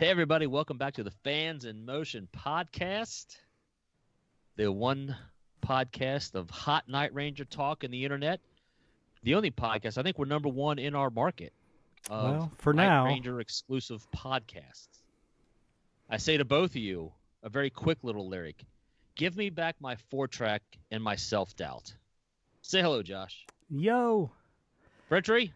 Hey, everybody. Welcome back to the Fans in Motion podcast, the one podcast of hot Night Ranger talk in the internet. The only podcast, I think we're number one in our market of for Night now. Ranger exclusive podcasts. I say to both of you a very quick little lyric. Give me back my 4-track and my self-doubt. Say hello, Josh. Yo. Brentry?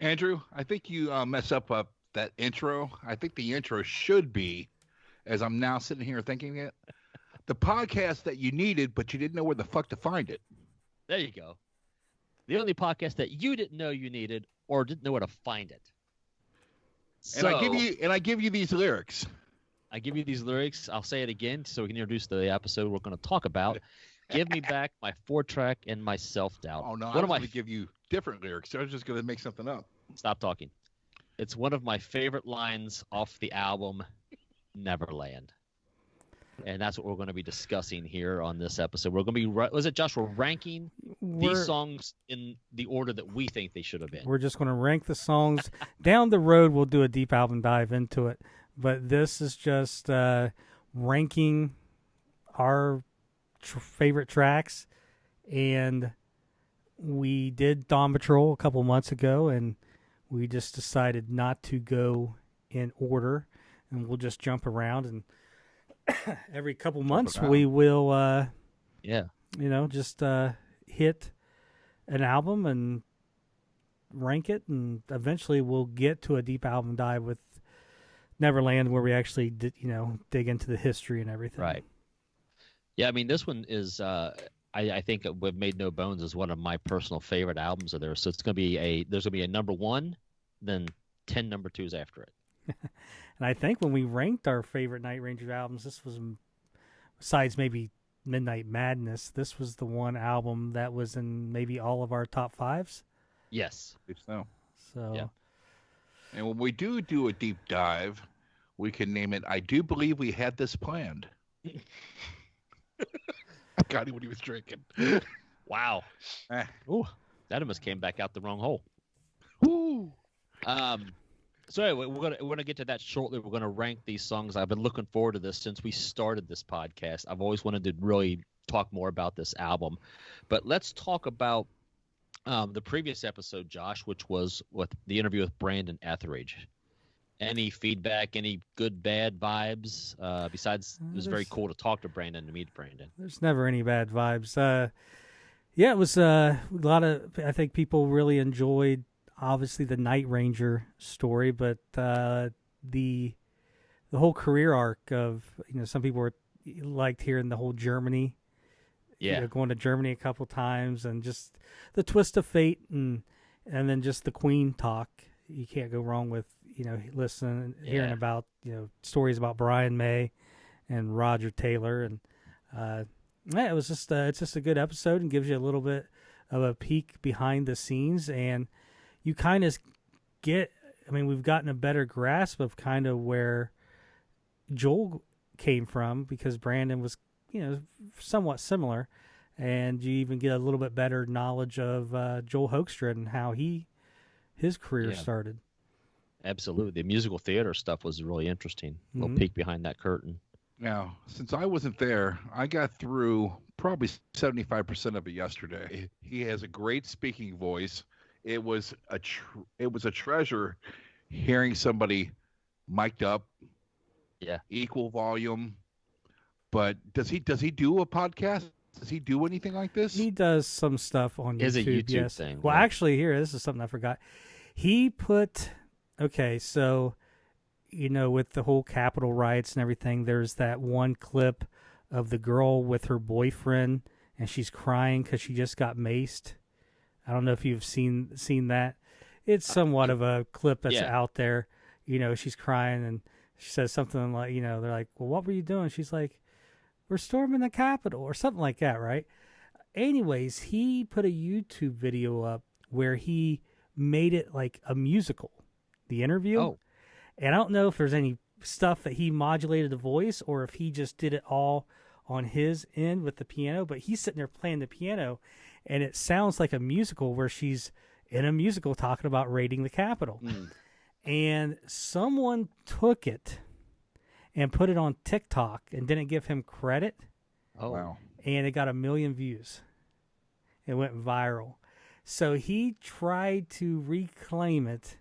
Andrew, I think you mess up that intro. I think the intro should be, as I'm now sitting here thinking it, the podcast that you needed, but you didn't know where the fuck to find it. There you go. The only podcast that you didn't know you needed or didn't know where to find it. And I give you these lyrics. I give you these lyrics. I'll say it again so we can introduce the episode we're going to talk about. Give me back my 4-track and my self-doubt. Oh, no, I was going to give you different lyrics. I was just going to make something up. Stop talking. It's one of my favorite lines off the album Neverland. And that's what we're going to be discussing here on this episode. We're going to be, was it Josh? We're ranking these songs in the order that we think they should have been. We're just going to rank the songs. Down the road, we'll do a deep album dive into it. But this is just ranking our favorite tracks. And we did Dawn Patrol a couple months ago, and we just decided not to go in order, and we'll just jump around. And every couple months we will, just hit an album and rank it, and eventually we'll get to a deep album dive with Neverland, where we actually did, dig into the history and everything. Right. Yeah, I mean, this one is, I think we've made no bones, is one of my personal favorite albums of theirs. So it's going to be there's going to be a number one, then 10 number twos after it. And I think when we ranked our favorite Night Ranger albums, this was, besides maybe Midnight Madness, this was the one album that was in maybe all of our top fives. Yes. I think so. Yeah. And when we do a deep dive, we can name it, I Do Believe We Had This Planned. I got him when he was drinking. Wow. Ooh, that almost came back out the wrong hole. Woo. So anyway, we're gonna get to that shortly. We're gonna rank these songs. I've been looking forward to this since we started this podcast. I've always wanted to really talk more about this album, but let's talk about the previous episode, Josh, which was with the interview with Brandon Etheridge. Any feedback? Any good, bad vibes? Besides, it was very cool to talk to Brandon, to meet Brandon. There's never any bad vibes. Yeah, it was a lot of. I think people really enjoyed, obviously, the Night Ranger story, but the whole career arc of, some people liked hearing the whole Germany. Yeah, going to Germany a couple times, and just the twist of fate, and then just the Queen talk. You can't go wrong with listening, hearing about stories about Brian May and Roger Taylor, and it was just it's just a good episode and gives you a little bit of a peek behind the scenes, and you kind of get. I mean, we've gotten a better grasp of kind of where Joel came from, because Brandon was somewhat similar, and you even get a little bit better knowledge of Joel Hoekstra and how his career started. Absolutely. The musical theater stuff was really interesting. A little peek behind that curtain. Now, since I wasn't there, I got through probably 75% of it yesterday. He has a great speaking voice. It was a treasure hearing somebody mic'd up, equal volume. But does he do a podcast? Does he do anything like this? He does some stuff on YouTube. Is a YouTube thing. Well, actually, this is something I forgot. He put, so, with the whole Capitol riots and everything, there's that one clip of the girl with her boyfriend, and she's crying because she just got maced. I don't know if you've seen that. It's somewhat of a clip that's out there. She's crying, and she says something like, they're like, well, what were you doing? She's like, we're storming the Capitol, or something like that, right? Anyways, he put a YouTube video up where he made it like a musical, the interview. Oh. And I don't know if there's any stuff that he modulated the voice or if he just did it all on his end with the piano, but he's sitting there playing the piano, and it sounds like a musical where she's in a musical talking about raiding the Capitol. And someone took it and put it on TikTok and didn't give him credit. Oh, Wow. And it got 1 million views. It went viral. So he tried to reclaim it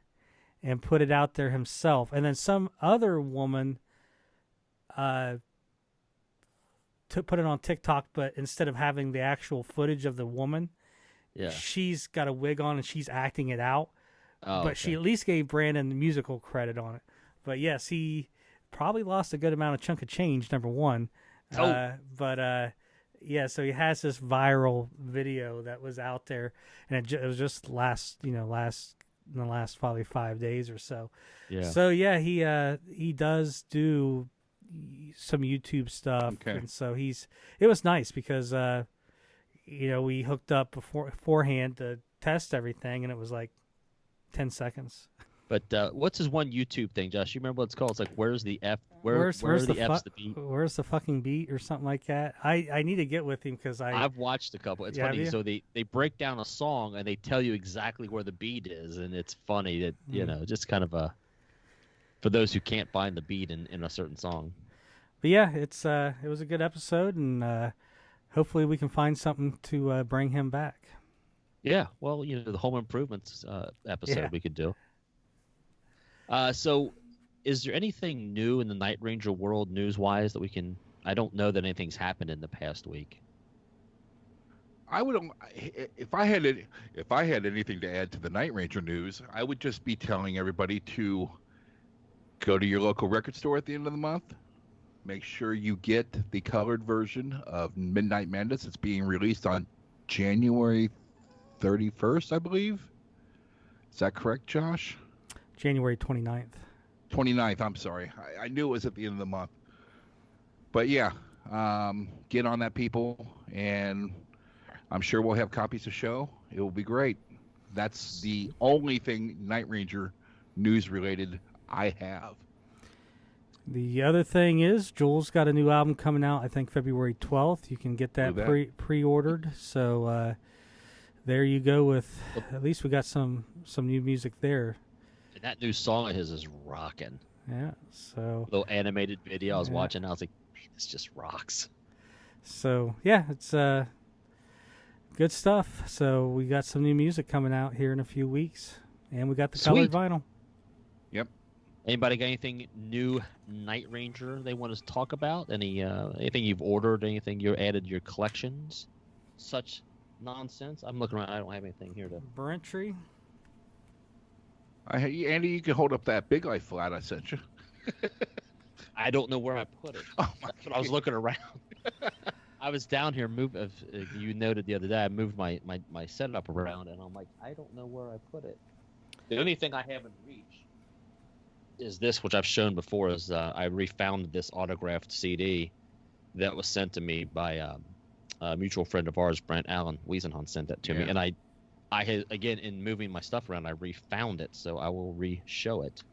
and put it out there himself. And then some other woman put it on TikTok, but instead of having the actual footage of the woman, yeah. she's got a wig on and she's acting it out. Oh, But she at least gave Brandon the musical credit on it. But yes, he probably lost a good amount of chunk of change, number one. Oh. Yeah, so he has this viral video that was out there, and it was just in the last probably 5 days or so. Yeah. So yeah, he does do some YouTube stuff, Okay. and so it was nice because we hooked up beforehand to test everything, and it was like 10 seconds. But what's his one YouTube thing, Josh? You remember what it's called? It's like, where's the F? Where's the the F's the beat? Where's the fucking beat or something like that? I need to get with him because I've watched a couple. It's Yeah, funny. have you? So they break down a song and they tell you exactly where the beat is, and it's funny that just kind of for those who can't find the beat in a certain song. But yeah, it was a good episode, and hopefully we can find something to bring him back. Yeah, well, the Home Improvements episode Yeah. we could do. So, is there anything new in the Night Ranger world news-wise that we can? I don't know that anything's happened in the past week. I would, if I had anything to add to the Night Ranger news, I would just be telling everybody to go to your local record store at the end of the month. Make sure you get the colored version of Midnight Madness. It's being released on January 31st, I believe. Is that correct, Josh? January 29th. 29th, I'm sorry. I knew it was at the end of the month. But yeah, get on that, people, and I'm sure we'll have copies to show. It will be great. That's the only thing Night Ranger news-related I have. The other thing is Joel's got a new album coming out, I think February 12th. You can get that pre-ordered. So there you go with, at least we got some new music there. And that new song of his is rocking. Yeah, so Little animated video I was watching. I was like, man, this just rocks. So yeah, it's good stuff. So we got some new music coming out here in a few weeks, and we got the colored vinyl. Yep. Anybody got anything new Night Ranger they want to talk about? Anything you've ordered? Anything you added to your collections? Such nonsense. I'm looking around. I don't have anything here to. Brentry. Andy, you can hold up that Big Life flat I sent you. I don't know where I put it. Oh, That's what I was looking around. I was down here. You noted the other day, I moved my setup around, and I'm like, I don't know where I put it. The only thing I haven't reached is this, which I've shown before. Is I refound this autographed CD that was sent to me by a mutual friend of ours, Brent. Allen Wiesenhahn sent that to me, and I had, again, in moving my stuff around, I refound it, so I will re-show it.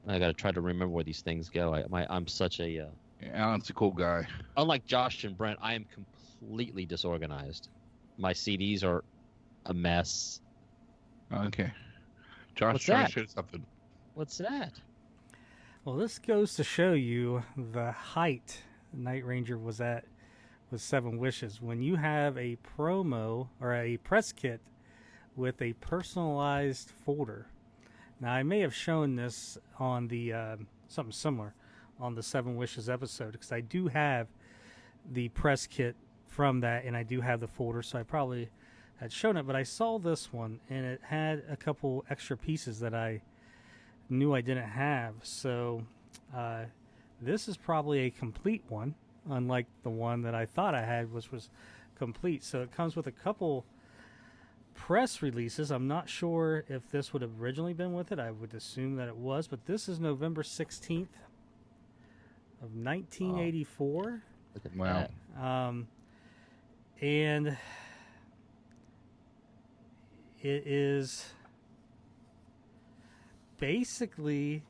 I got to try to remember where these things go. I'm such a... Alan's a cool guy. Unlike Josh and Brent, I am completely disorganized. My CDs are a mess. Okay. Josh, What's trying that? to show something. What's that? Well, this goes to show you the height Night Ranger was at with Seven Wishes. When you have a promo or a press kit with a personalized folder. Now, I may have shown this on the something similar on the Seven Wishes episode, because I do have the press kit from that, and I do have the folder, so I probably had shown it. But I saw this one, and it had a couple extra pieces that I knew I didn't have. So this is probably a complete one, unlike the one that I thought I had, which was complete. So it comes with a couple press releases. I'm not sure if this would have originally been with it. I would assume that it was, but this is November 16th of 1984. Look at Wow. that. And it is basically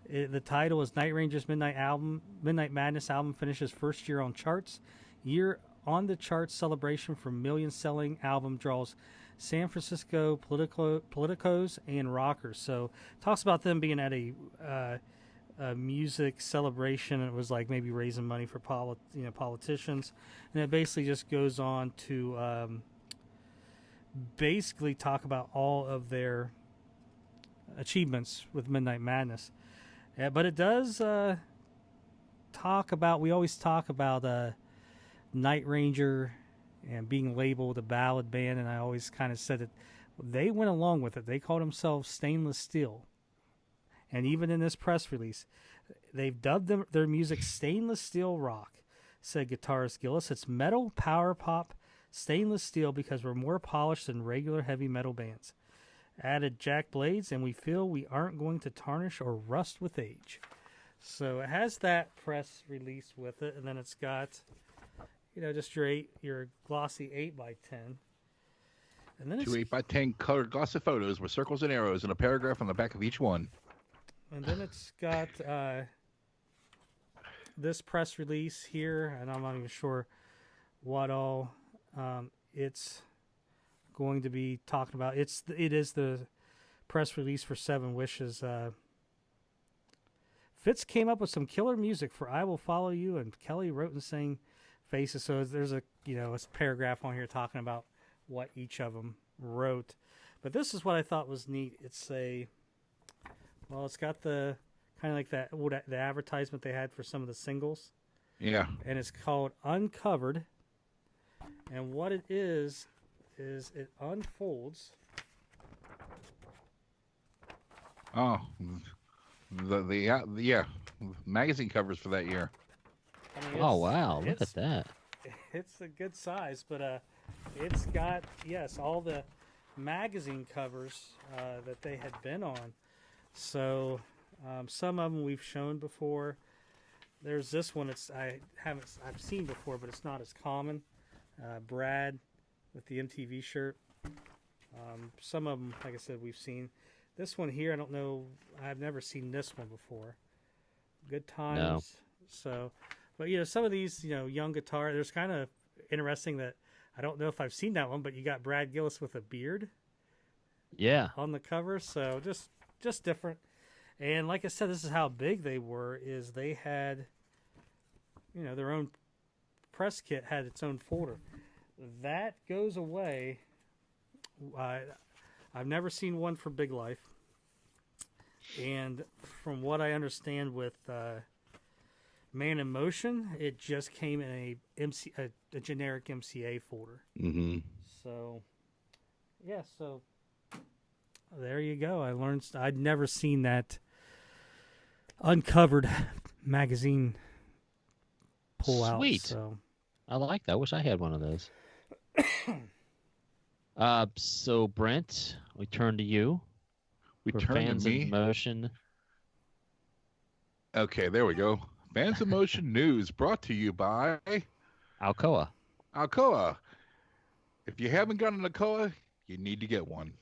the title is Night Ranger's Midnight Madness album finishes first year on charts. Year on the charts celebration for million selling album draws San Francisco politicos and rockers. So talks about them being at a music celebration. It was like maybe raising money for politicians, and it basically just goes on to basically talk about all of their achievements with Midnight Madness. Yeah, but it does talk about. We always talk about Night Ranger and being labeled a ballad band, and I always kind of said that they went along with it. They called themselves Stainless Steel. And even in this press release, they've dubbed their music Stainless Steel Rock, said guitarist Gillis. It's metal, power pop, stainless steel because we're more polished than regular heavy metal bands. Added Jack Blades, and we feel we aren't going to tarnish or rust with age. So it has that press release with it, and then it's got, just your glossy 8x10. And then 2 8x10 colored glossy photos with circles and arrows and a paragraph on the back of each one. And then it's got this press release here, and I'm not even sure what all it's going to be talking about. It is the press release for Seven Wishes. Fitz came up with some killer music for I Will Follow You, and Kelly wrote and sang Faces. So there's a paragraph on here talking about what each of them wrote. But this is what I thought was neat. It's got the kind of like the advertisement they had for some of the singles. Yeah. And it's called Uncovered. And what it is it unfolds. Oh, the magazine covers for that year. I mean, Oh, wow. Look at that. It's a good size, but it's got, all the magazine covers that they had been on. So some of them we've shown before. There's this one I've seen before, but it's not as common. Brad with the MTV shirt. Some of them, like I said, we've seen. This one here, I don't know. I've never seen this one before. Good Times. No. So, but some of these, young guitar. There's kind of interesting that I don't know if I've seen that one, but you got Brad Gillis with a beard. Yeah. On the cover, so just different. And like I said, this is how big they were. Is they had, their own press kit had its own folder. That goes away. I've never seen one for Big Life. And from what I understand with Man in Motion, it just came in a generic MCA folder. Mm-hmm. So, so there you go. I learned. I'd never seen that Uncovered magazine pull out. Sweet. So. I like that. I wish I had one of those. So Brent, we turn to you. We for turn Fans to me. in Motion. Okay, there we go. Fans in Motion news brought to you by Alcoa. Alcoa. If you haven't gotten an Alcoa, you need to get one.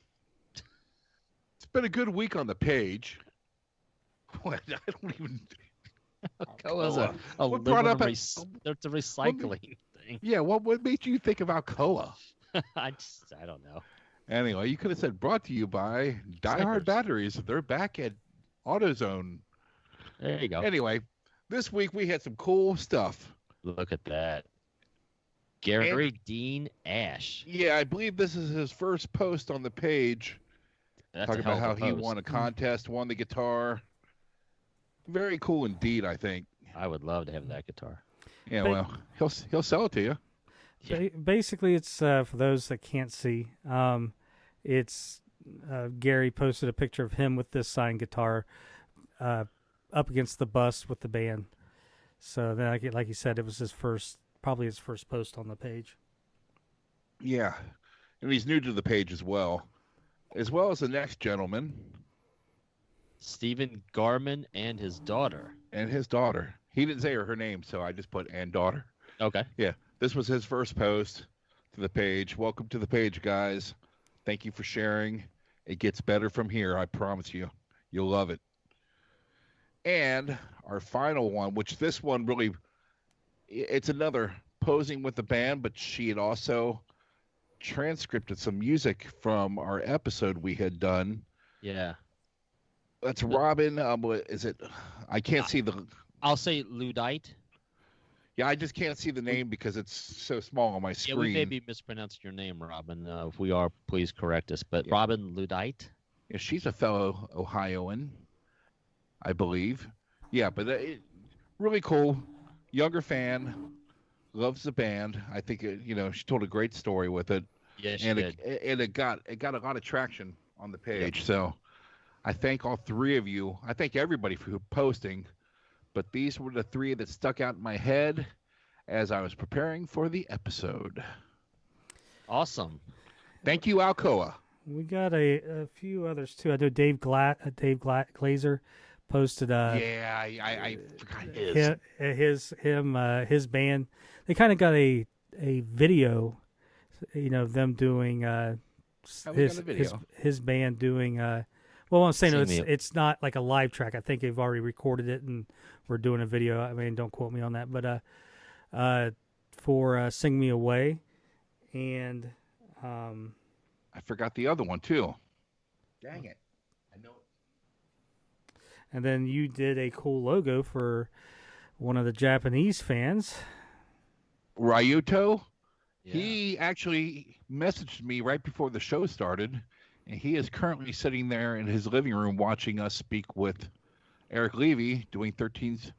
It's been a good week on the page. What? I don't even. Alcoa's a What brought up it's a recycling thing. Yeah, what made you think of Alcoa? I don't know. Anyway, you could have said brought to you by Die Hard Batteries. They're back at AutoZone. There you go. Anyway, this week we had some cool stuff. Look at that. Gary Dean Ash. Yeah, I believe this is his first post on the page. That's Talking a hell about of how a he post. won a contest, won the guitar. Very cool indeed, I think. I would love to have that guitar. Yeah, well, he'll sell it to you. Yeah. Basically, it's for those that can't see. It's Gary posted a picture of him with this signed guitar up against the bus with the band. So then, like you said, it was probably his first post on the page. Yeah, and he's new to the page as well as the next gentleman. Stephen Garman and his daughter. And his daughter. He didn't say her name, so I just put and daughter. Okay. Yeah, this was his first post to the page. Welcome to the page, guys. Thank you for sharing. It gets better from here, I promise you. You'll love it. And our final one, which this one really, it's another posing with the band, but she had also transcript of some music from our episode we had done. Yeah. That's Robin. What is it? I can't see the. I'll say Ludite. Yeah, I just can't see the name because it's so small on my screen. Yeah, we may be mispronouncing your name, Robin. If we are, please correct us. But Yeah. Robin Ludite. Yeah, she's a fellow Ohioan, I believe. Yeah, but really cool. Younger fan, loves the band. I think she told a great story with it. Yeah, she and did. it got a lot of traction on the page. Yep. So I thank all three of you. I thank everybody for posting, but these were the three that stuck out in my head as I was preparing for the episode. Awesome. Thank you, Alcoa. We got a few others too. I know Dave Glazer posted. I forgot his band. They kind of got a video, them doing his band doing. Well, I'm saying it's not like a live track. I think they've already recorded it and we're doing a video. I mean, don't quote me on that, but for "Sing Me Away," and I forgot the other one too. Dang it! I know. And then you did a cool logo for one of the Japanese fans, Ryuto. Yeah. He actually messaged me right before the show started, and he is currently sitting there in his living room watching us speak with Eric Levy doing 13's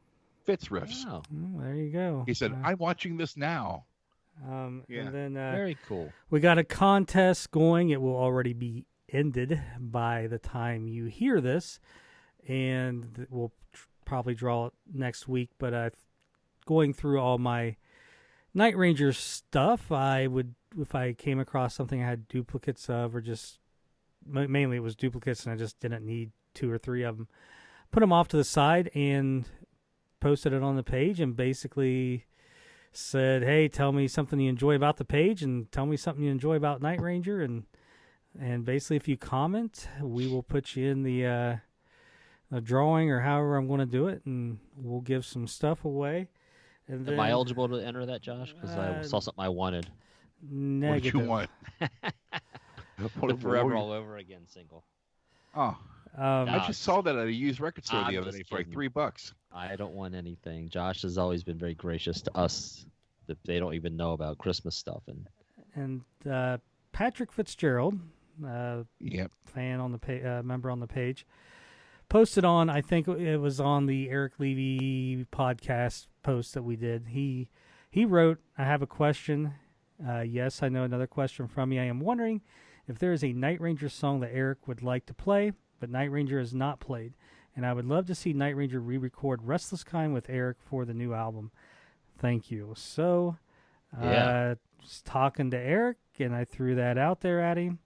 Fitz riffs. Wow. Oh, there you go. He said, "I'm watching this now." And then very cool. We got a contest going. It will already be ended by the time you hear this, and we'll probably draw it next week. But going through all my Night Ranger stuff, I would, if I came across something I had duplicates of, or just mainly it was duplicates and I just didn't need 2 or 3 of them, put them off to the side and posted it on the page and basically said, hey, tell me something you enjoy about the page and tell me something you enjoy about Night Ranger, and basically if you comment, we will put you in the drawing or however I'm going to do it, and we'll give some stuff away. And then, am I eligible to enter that, Josh? Because I saw something I wanted. Negative. What did you want? Live forever all over again, single. Oh, I just saw that at a used record store the other day for like $3. I don't want anything. Josh has always been very gracious to us. That they don't even know about Christmas stuff. And Patrick Fitzgerald, fan on the member on the page, posted on, I think it was on the Eric Levy podcast post that we did. He wrote, I have a question. Yes, I know another question from you. I am wondering if there is a Night Ranger song that Eric would like to play, but Night Ranger has not played. And I would love to see Night Ranger re-record Restless Kind with Eric for the new album. Thank you. So, was talking to Eric, and I threw that out there at him.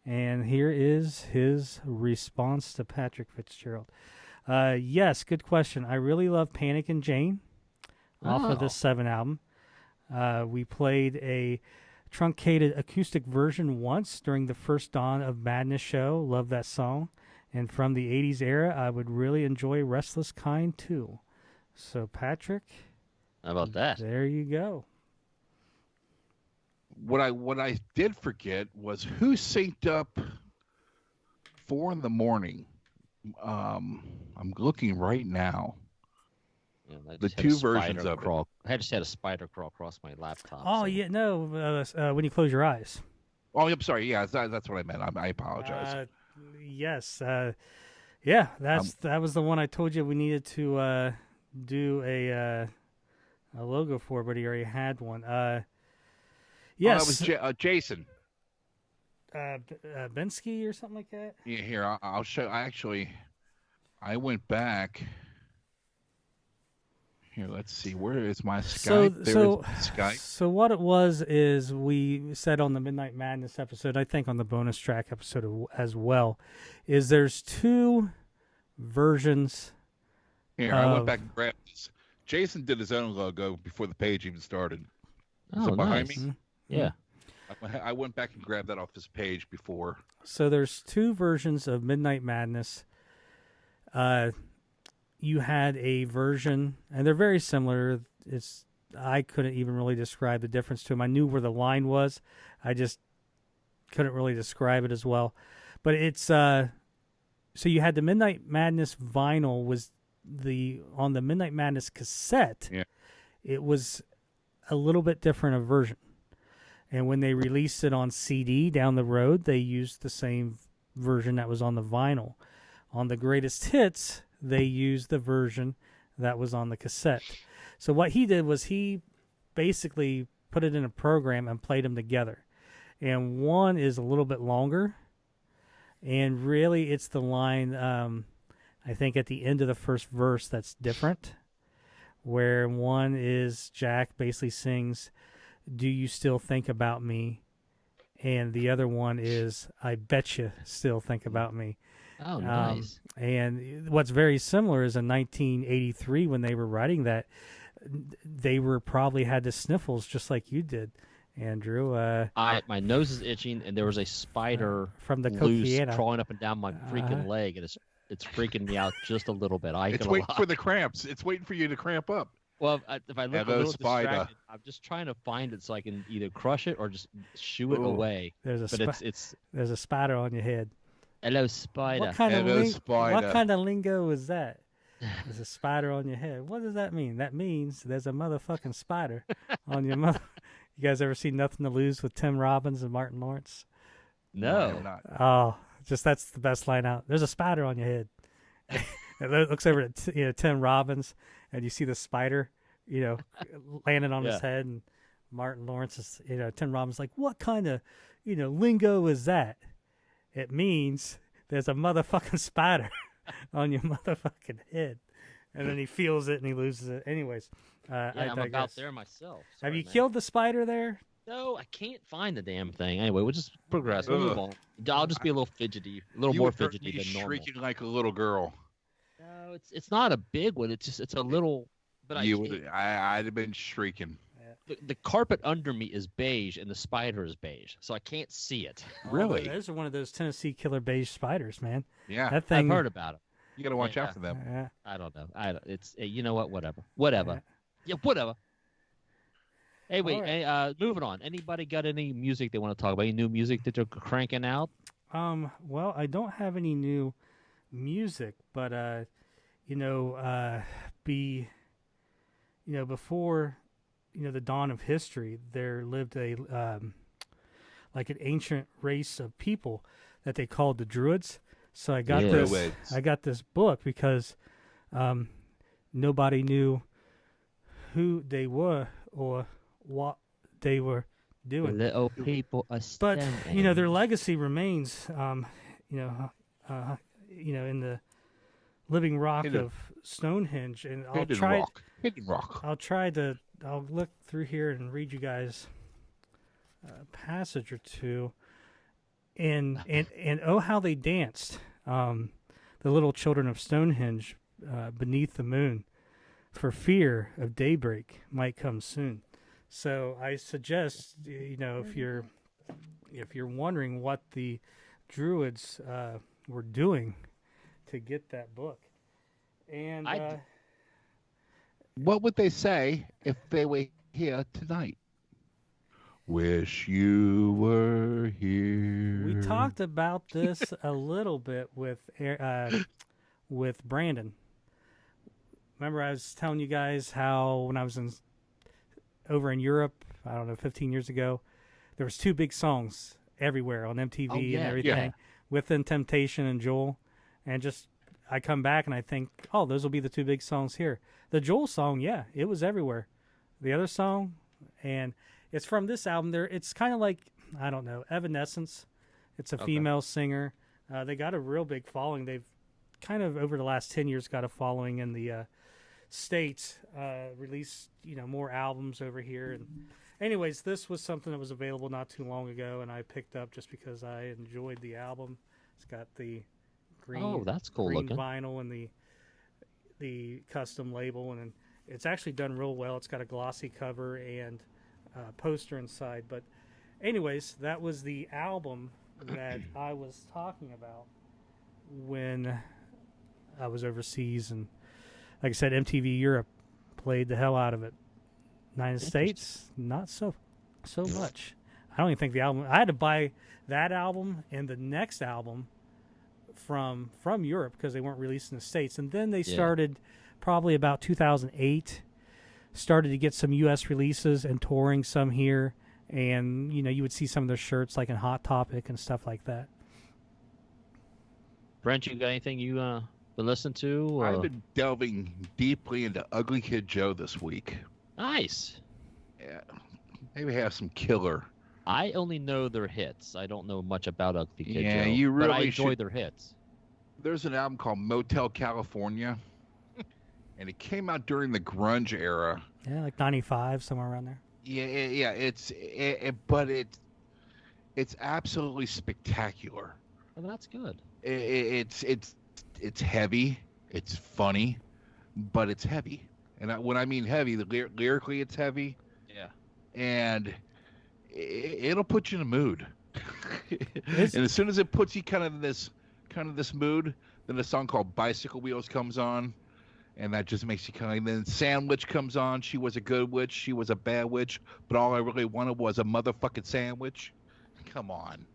And here is his response to Patrick Fitzgerald. Yes, good question. I really love Panic and Jane off of the 7 album. We played a truncated acoustic version once during the first Dawn of Madness show. Love that song. And from the 80s era, I would really enjoy Restless Kind too. So, Patrick, how about that? There you go. What I did forget was who synced up 4 in the morning. I'm looking right now. Yeah, the 2 versions of it. I just had a spider crawl across my laptop. Oh, yeah, no, when you close your eyes. Oh, I'm sorry. Yeah, that's what I meant. I apologize. Yes. Yeah, that was the one I told you we needed to do a logo for, but he already had one. Yes. That was Jason. Bensky or something like that? Yeah, here, I'll show. I went back. Here, let's see. Where is my Skype? There is Skype. So what it was is we said on the Midnight Madness episode, I think on the bonus track episode as well, is there's 2 versions. Here, I went back and grabbed this. Jason did his own logo before the page even started. Oh, it behind nice. me? Yeah. I went back and grabbed that off his page before. So there's 2 versions of Midnight Madness. You had a version, and they're very similar. I couldn't even really describe the difference to them. I knew where the line was. I just couldn't really describe it as well. But it's so you had the Midnight Madness vinyl was on the Midnight Madness cassette. Yeah. It was a little bit different a version. And when they released it on CD down the road, they used the same version that was on the vinyl. On the greatest hits, they used the version that was on the cassette. So what he did was he basically put it in a program and played them together. And one is a little bit longer. And really, it's the line, I think, at the end of the first verse that's different. Where one is Jack basically sings, "Do you still think about me?" And the other one is, "I bet you still think about me." Oh, nice. And what's very similar is in 1983 when they were writing that, they were probably had the sniffles just like you did, Andrew. My nose is itching, and there was a spider from the loose coquiana crawling up and down my freaking leg, and it's freaking me out just a little bit. It's waiting for the cramps. It's waiting for you to cramp up. Well, if I look a little distracted, I'm just trying to find it so I can either crush it or just shoo it away. There's a spider on your head. Hello, spider. What kind of lingo is that? There's a spider on your head. What does that mean? That means there's a motherfucking spider on your mother. You guys ever seen Nothing to Lose with Tim Robbins and Martin Lawrence? No. Oh, that's the best line out. There's a spider on your head. It looks over at Tim Robbins, and you see the spider, landing on his head, and Martin Lawrence is, Tim Robbins is like, what kind of, lingo is that? It means there's a motherfucking spider on your motherfucking head. And then he feels it and he loses it. Anyways, I'm about there myself. Sorry, Have you killed the spider there? No, I can't find the damn thing. Anyway, we'll just progress. We'll move on. I'll just be a little fidgety, a little more fidgety than normal. Shrieking like a little girl. No, it's not a big one. It's a little. But I'd have been shrieking. The carpet under me is beige and the spider is beige, so I can't see it. Really? Those are one of those Tennessee killer beige spiders, man. Yeah, that thing. I've heard about it. You got to watch out for them. I don't know. It's you know what? Whatever. Yeah, whatever. Hey, wait. Right. Hey, moving on. Anybody got any music they want to talk about? Any new music that they're cranking out? Well, I don't have any new music, but before the dawn of history, there lived like an ancient race of people that they called the Druids. So I got this book because nobody knew who they were or what they were doing. Little people are standing. But their legacy remains. In the living rock of Stonehenge, and Hidden rock. I'll look through here and read you guys a passage or two, and oh how they danced, the little children of Stonehenge, beneath the moon, for fear of daybreak might come soon. So I suggest, if you're wondering what the Druids were doing, to get that book. And what would they say if they were here tonight? Wish you were here. We talked about this a little bit with Brandon. Remember, I was telling you guys how when I was over in Europe, I don't know, 15 years ago, there was two big songs everywhere on MTV and everything, Within Temptation and Joel, and just I come back and I think, oh, those will be the two big songs here. The Joel song, it was everywhere. The other song, and it's from this album. It's kind of like, I don't know, Evanescence. It's a female singer. They got a real big following. They've kind of over the last 10 years got a following in the States. Released more albums over here. And anyways, this was something that was available not too long ago, and I picked up just because I enjoyed the album. It's got the green, that's cool green looking vinyl and the custom label, and it's actually done real well. It's got a glossy cover and poster inside. But anyways, that was the album that I was talking about when I was overseas, and like I said, MTV Europe played the hell out of it. United States, not so much. I don't even think the album. I had to buy that album and the next album from Europe because they weren't released in the States. And then they started probably about 2008. Started to get some U.S. releases and touring some here. And, you would see some of their shirts like in Hot Topic and stuff like that. Brent, you got anything you been listening to? Or? I've been delving deeply into Ugly Kid Joe this week. Nice. Yeah, maybe have some killer. I only know their hits. I don't know much about Ugly Kid Yeah, Joe, you really but I enjoy should. their hits. There's an album called Motel California, and it came out during the grunge era. Yeah, like 95, somewhere around there. Yeah. But it's absolutely spectacular. Well, that's good. It's heavy, it's funny, but it's heavy. And when I mean heavy, lyrically it's heavy. Yeah. And it'll put you in a mood. And as soon as it puts you kind of this mood, then a song called Bicycle Wheels comes on. And that just makes you kind of... And then Sandwich comes on. She was a good witch. She was a bad witch. But all I really wanted was a motherfucking sandwich. Come on.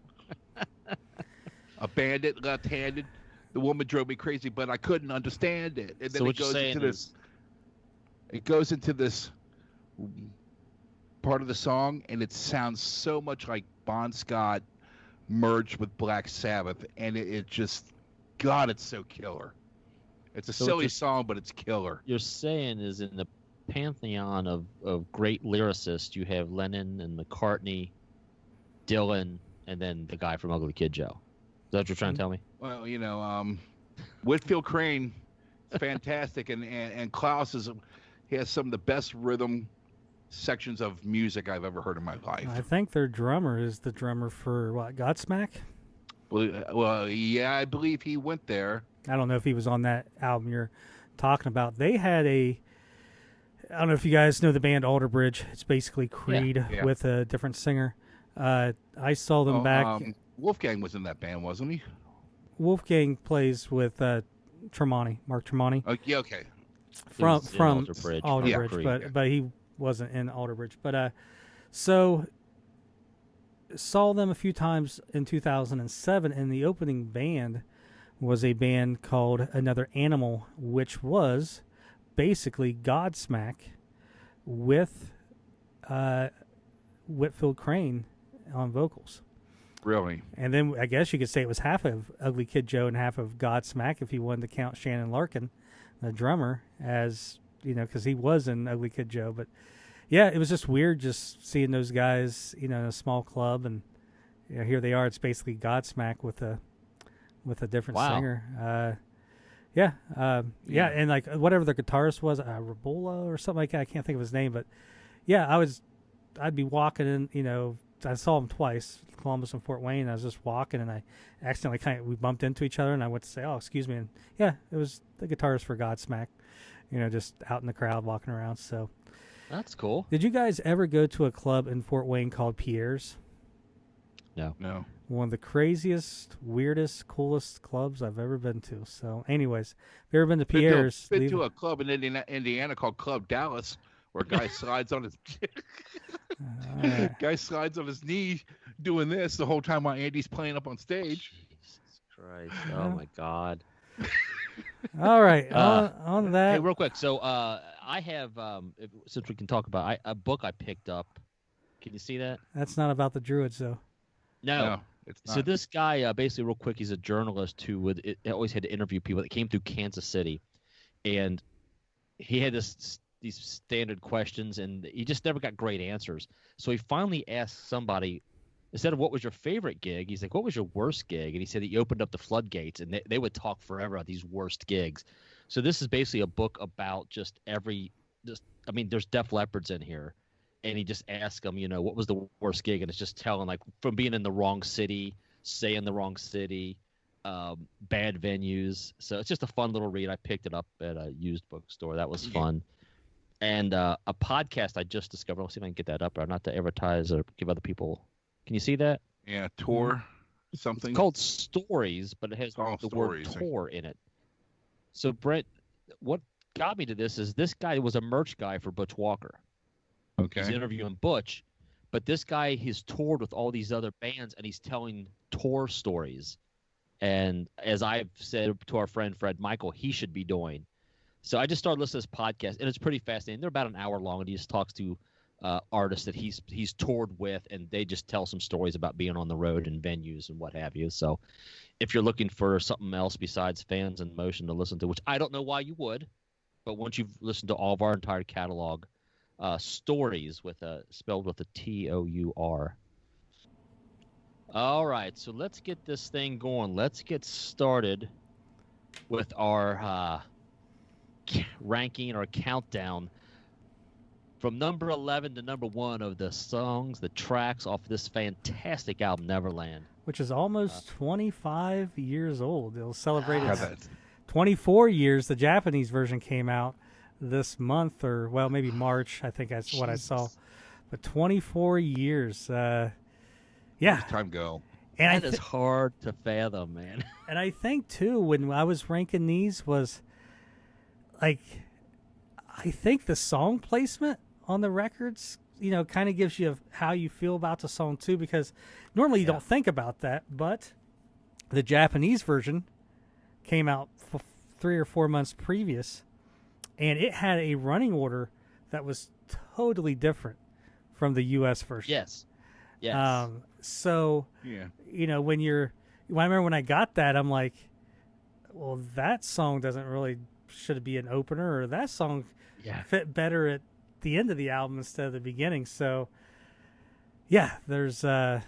A bandit, left-handed. The woman drove me crazy, but I couldn't understand it. And then so what you're saying is... It goes into this part of the song, and it sounds so much like Bon Scott merged with Black Sabbath. And it just... God, it's so killer. It's a silly song, but it's killer. You're saying is in the pantheon of great lyricists, you have Lennon and McCartney, Dylan, and then the guy from Ugly Kid Joe. Is that what you're trying to tell me? Well, Whitfield Crane is fantastic, and Klaus he has some of the best rhythm sections of music I've ever heard in my life. I think their drummer is the drummer for, Godsmack? Well, yeah, I believe he went there. I don't know if he was on that album you're talking about. They had I don't know if you guys know the band Alter Bridge. It's basically Creed with a different singer. I saw them back. Wolfgang was in that band, wasn't he? Wolfgang plays with Tremonti, Mark Tremonti. Oh, yeah, okay. From Alter Bridge, but he wasn't in Alter Bridge. But so saw them a few times in 2007, and the opening band was a band called Another Animal, which was basically Godsmack with Whitfield Crane on vocals. Really? And then I guess you could say it was half of Ugly Kid Joe and half of Godsmack if you wanted to count Shannon Larkin, the drummer, as, because he was in Ugly Kid Joe. But yeah, it was just weird just seeing those guys, in a small club, and here they are. It's basically Godsmack with a different singer. And like whatever the guitarist was, Rabola or something like that. I can't think of his name, but yeah, I'd be walking in, I saw him twice, Columbus and Fort Wayne. I was just walking, and I accidentally we bumped into each other, and I went to say, "Oh, excuse me," and yeah, it was the guitarist for Godsmack, just out in the crowd walking around. So that's cool. Did you guys ever go to a club in Fort Wayne called Pierre's? No. One of the craziest, weirdest, coolest clubs I've ever been to. So, anyways, if you've ever been to Pierre's, been to a club in Indiana called Club Dallas, where a guy slides on his guy slides on his knee doing this the whole time while Andy's playing up on stage. Jesus Christ! Oh my God! All right, on that. Hey, real quick. So, I have since we can talk about a book I picked up. Can you see that? That's not about the Druids, though. No. It's not. So this guy, basically, real quick, he's a journalist who always had to interview people that came through Kansas City, and he had these standard questions, and he just never got great answers. So he finally asked somebody, instead of what was your favorite gig, he's like, what was your worst gig? And he said that he opened up the floodgates, and they would talk forever about these worst gigs. So this is basically a book about there's Def Leppards in here. And he just asked them, what was the worst gig? And it's just telling, like, from being in the wrong city, saying the wrong city, bad venues. So it's just a fun little read. I picked it up at a used bookstore. That was fun. And a podcast I just discovered. I'll see if I can get that up, or not to advertise or give other people. Can you see that? Yeah, tour something. It's called Stories, but it has the word tour in it. So, Brent, what got me to this is this guy was a merch guy for Butch Walker. Okay. He's interviewing Butch, But this guy, he's toured with all these other bands, and he's telling tour stories. And as I've said to our friend Fred Michael, he should be doing. So I just started listening to this podcast, and it's pretty fascinating. They're about an hour long, and he just talks to artists that he's toured with, and they just tell some stories about being on the road and venues and what have you. So if you're looking for something else besides Fans in Motion to listen to, which I don't know why you would, but once you've listened to all of our entire catalog, Stories spelled with a T-O-U-R. All right, so let's get this thing going. Let's get started with our ranking or countdown from number 11 to number 1 of the songs, the tracks off this fantastic album, Neverland. Which is almost 25 years old. It'll celebrate its that's 24 years. The Japanese version came out this month, or, well, maybe March, I think that's what I saw. But 24 years. Yeah. where's time go? And That is hard to fathom, man. And I think, too, when I was ranking these was, like, I think the song placement on the records, you know, kind of gives you how you feel about the song, too, because normally you don't think about that, but the Japanese version came out 3 or 4 months previous, and it had a running order that was totally different from the U.S. version. Yes. Yes. So, Yeah. you know, I remember when I got that, I'm like, well, that song doesn't really, should it be an opener, or that song fit better at the end of the album instead of the beginning. So, yeah, there's, I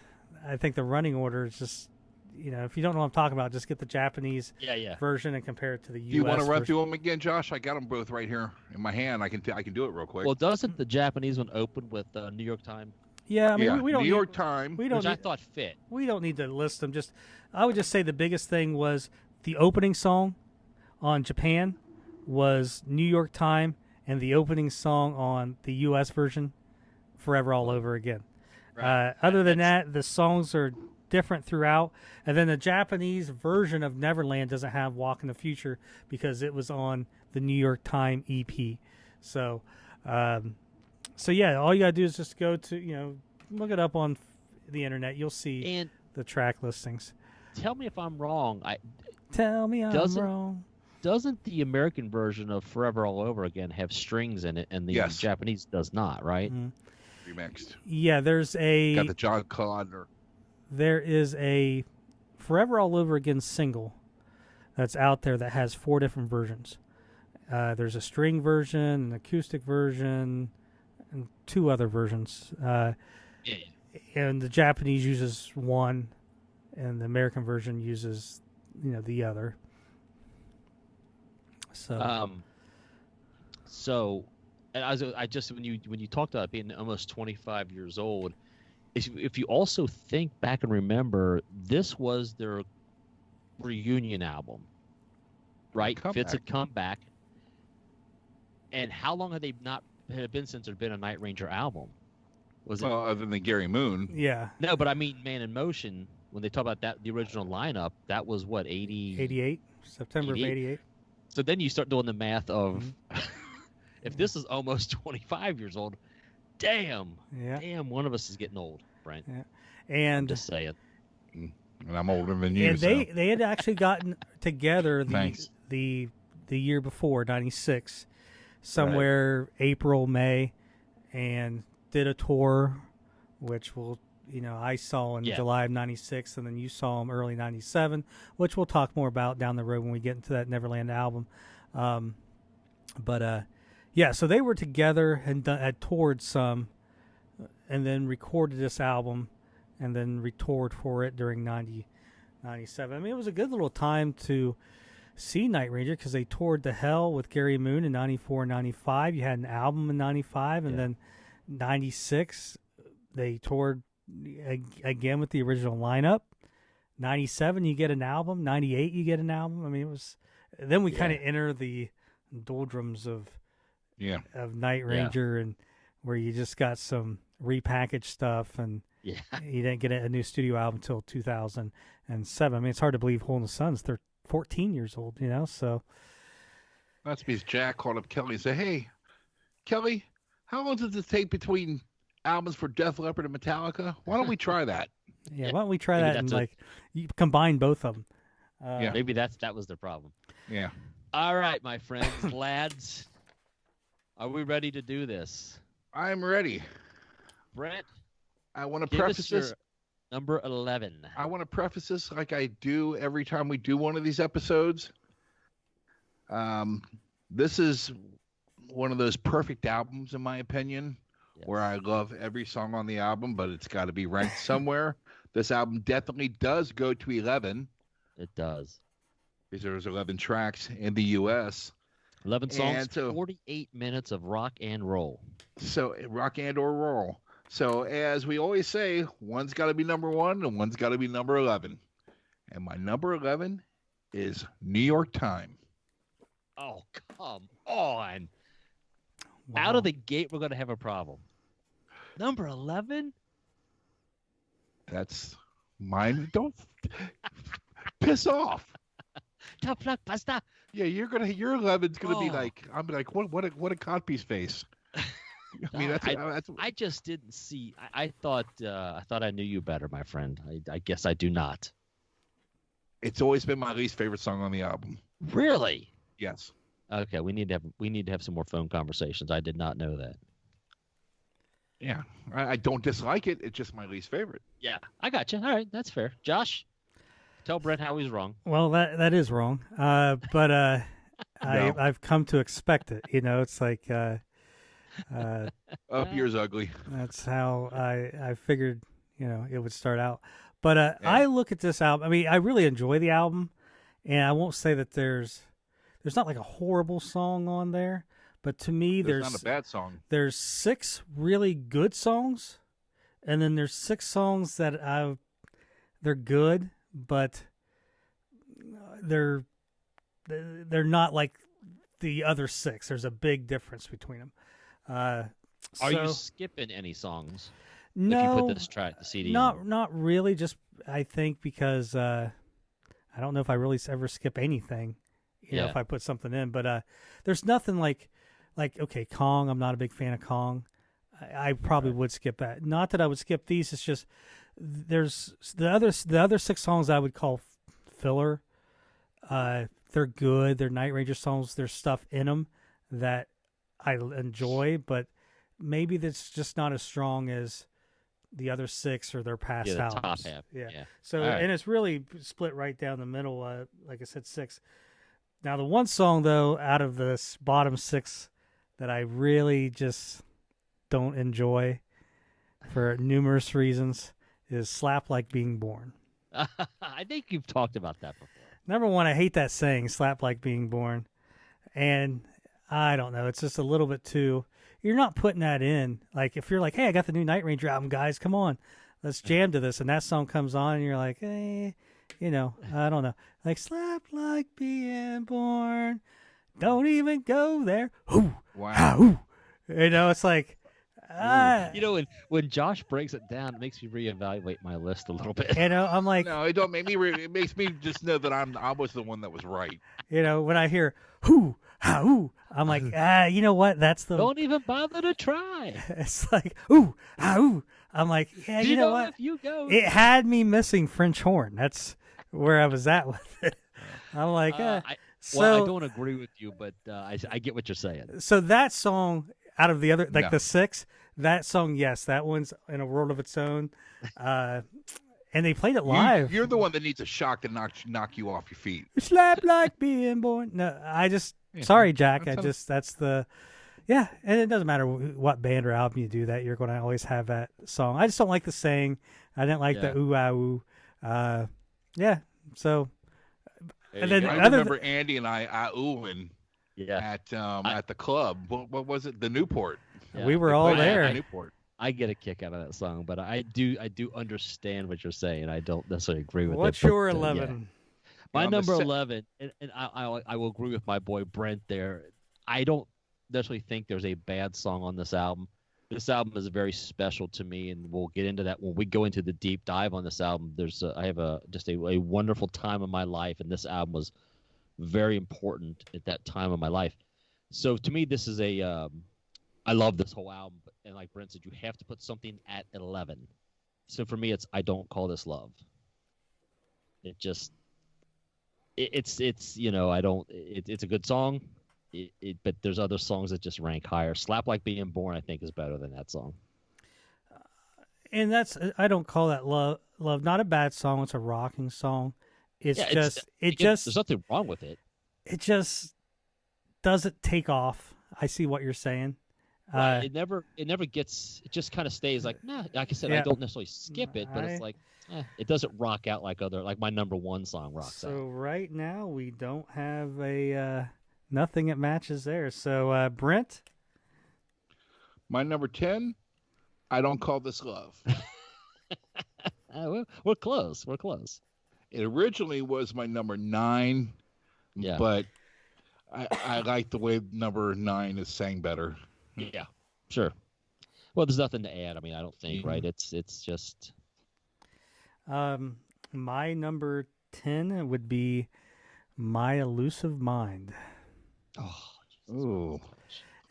think the running order is just, you know, if you don't know what I'm talking about, just get the Japanese version and compare it to the U.S. Do you want to run version. through them again, Josh? I got them both right here in my hand. I can do it real quick. Well, doesn't the Japanese one open with New York Times? Yeah, I mean, we don't New York Times. We don't Which I need, thought fit. we don't need to list them. I would just say the biggest thing was the opening song on Japan was New York Time, and the opening song on the U.S. version, Forever All Over Again. Right. Other than that, the songs are different throughout. And then the Japanese version of Neverland doesn't have Walk in the Future because it was on the New York Times EP. So, yeah, all you got to do is just go to, you know, look it up on the internet. You'll see the track listings. Tell me if I'm wrong. Tell me I'm wrong. Doesn't the American version of Forever All Over Again have strings in it, and the Japanese does not, right? Mm-hmm. Remixed. Yeah, there's Got the John Claude. There is a Forever All Over Again single that's out there that has 4 different versions. There's a string version, an acoustic version, and 2 other versions. And the Japanese uses one, and the American version uses, you know, the other. So, and I just when you talked about being almost 25 years old, if you also think back and remember, this was their reunion album, right? Fitz had come back. And how long had it been since there'd been a Night Ranger album? Other than Gary Moon. Yeah. No, but I mean, Man in Motion, when they talk about that, the original lineup, that was what, 88? September 88. of 88. So then you start doing the math of, if this is almost 25 years old, damn, one of us is getting old, Brent. Yeah. And I'm just saying. And I'm older than you. And they had actually gotten together the year before, 96, somewhere April, May, and did a tour, which I saw in July of 96, and then you saw them early 97, which we'll talk more about down the road when we get into that Neverland album. So they were together and had toured some, and then recorded this album, and then retoured for it during 97. I mean, it was a good little time to see Night Ranger because they toured to hell with Gary Moon in 94 and 95. You had an album in 95, and then 96 they toured again with the original lineup. 97 you get an album. 98 you get an album. I mean, it was. Then we kind of enter the doldrums of Night Ranger, and where you just got some repackaged stuff, and you didn't get a new studio album until 2007. I mean, it's hard to believe Hole in the Sun's they're 14 years old, so. That's because Jack called up Kelly and said, "Hey, Kelly, how long does it take between albums for Def Leppard and Metallica. Why don't we try that? Yeah, why don't we try Maybe that and that's you combine both of them? Yeah. Maybe that was the problem. Yeah. All right, my friends, lads, are we ready to do this? I'm ready. Brent, I want to give preface us your this. number 11. I want to preface this like I do every time we do one of these episodes. This is one of those perfect albums, in my opinion, Yes. where I love every song on the album, but it's got to be ranked somewhere. This album definitely does go to 11. It does. Because there's 11 tracks in the U.S. 11 songs, And so- 48 minutes of rock and roll. So rock and or roll. So as we always say, one's got to be number 1 and one's got to be number 11. And my number 11 is New York Time. Oh, come on. Wow. Out of the gate, we're going to have a problem. Number 11? That's mine. Don't piss off. Tough luck, pasta. Yeah, your 11's gonna be Oh. like, I'm like, what a codpiece face. I mean, No, that's I just didn't see. I thought I knew you better, my friend. I guess I do not. it's always been my least favorite song on the album. Really? Yes. Okay, we need to have some more phone conversations. I did not know that. Yeah, I don't dislike it. It's just my least favorite. Yeah, I got you. All right, that's fair. Josh, tell Brent how he's wrong. Well, that is wrong. But I've come to expect it. You know, it's like Yours ugly. that's how I figured. You know, it would start out. But I look at this album. I mean, I really enjoy the album, and I won't say that there's not like a horrible song on there. But to me, There's not a bad song. there's 6 really good songs, and then there's 6 songs that they're good, but they're not like the other 6. There's a big difference between them. Are you skipping any songs? No, If you put this track, the CD. on? not really. Just I think because I don't know if I really ever skip anything. You know, Yeah. if I put something in, but there's nothing like okay, Kong. I'm not a big fan of Kong. I probably would skip that. Not that I would skip these. It's just there's the other 6 songs I would call filler. They're good. They're Night Ranger songs. There's stuff in them that I enjoy, but maybe that's just not as strong as the other 6 or their past Yeah, the top albums. half. Yeah. Yeah. So All right. and it's really split right down the middle. Like I said, 6. Now the one song though out of the bottom 6 that I really just don't enjoy for numerous reasons is "Slap Like Being Born." I think you've talked about that before. Number one, I hate that saying "Slap Like Being Born," and I don't know. It's just a little bit too. You're not putting that in. Like if you're like, "Hey, I got the new Night Ranger album, guys. Come on, let's jam to this," and that song comes on, and you're like, "Hey, you know, I don't know." Like "Slap Like Being Born." Don't even go there. Ooh, Wow. ooh. You know, it's like, You know, when Josh breaks it down, it makes me reevaluate my list a little bit. you know, I'm like, No, it don't make me. It makes me just know that I was the one that was right. you know, when I hear "hoo, ha, ooh," I'm like, you know what? That's the. Don't even bother to try. It's like ooh, ah, ooh. I'm like, yeah, you know what? If you go, It had me missing French horn. That's where I was at with it. I'm like, I don't agree with you, but I get what you're saying. So that song out of the other, like No. the 6, that song, yes, that one's in a world of its own. And they played it live. You're the one that needs a shock to knock you off your feet. Slap like being born. No, I just, sorry, Jack. That's the, yeah. And it doesn't matter what band or album you do that, you're going to always have that song. I just don't like the saying. I didn't like the ooh, ah, ooh. Yeah. So, There and you then go. I remember Andy and I oohing Yeah, at the club. What was it? The Newport. yeah. we were They all played it at there. the Newport. I get a kick out of that song, but I do understand what you're saying. I don't necessarily agree with What's it. but, your yeah. 11? My On the number se- 11, and I will agree with my boy Brent there. I don't necessarily think there's a bad song on this album. This album is very special to me, and we'll get into that when we go into the deep dive on this album. I have just a wonderful time of my life, and this album was very important at that time of my life. So to me, this is a I love this whole album, and like Brent said, you have to put something at 11. So for me, it's I Don't Call This Love. It just, it's you know, I don't. It's a good song, but there's other songs that just rank higher. Slap Like Being Born, I think, is better than that song. And that's I don't call that love. Love, not a bad song. It's a rocking song. It's Yeah, just there's nothing wrong with it. it just doesn't take off. I see what you're saying. Right. It never gets. It just kind of stays like, nah. Like I said, Yeah. I don't necessarily skip it, but it's like, it doesn't rock out like my number one song rocks out. So right now we don't have a nothing that matches there. So Brent, My number 10, I Don't Call This Love. We're close. We're close. It originally was my number 9, Yeah. but I like the way number 9 is sang better. Yeah, sure. Well, there's nothing to add. I mean, I don't think, right? It's just. my number 10 would be My Elusive Mind. Ooh.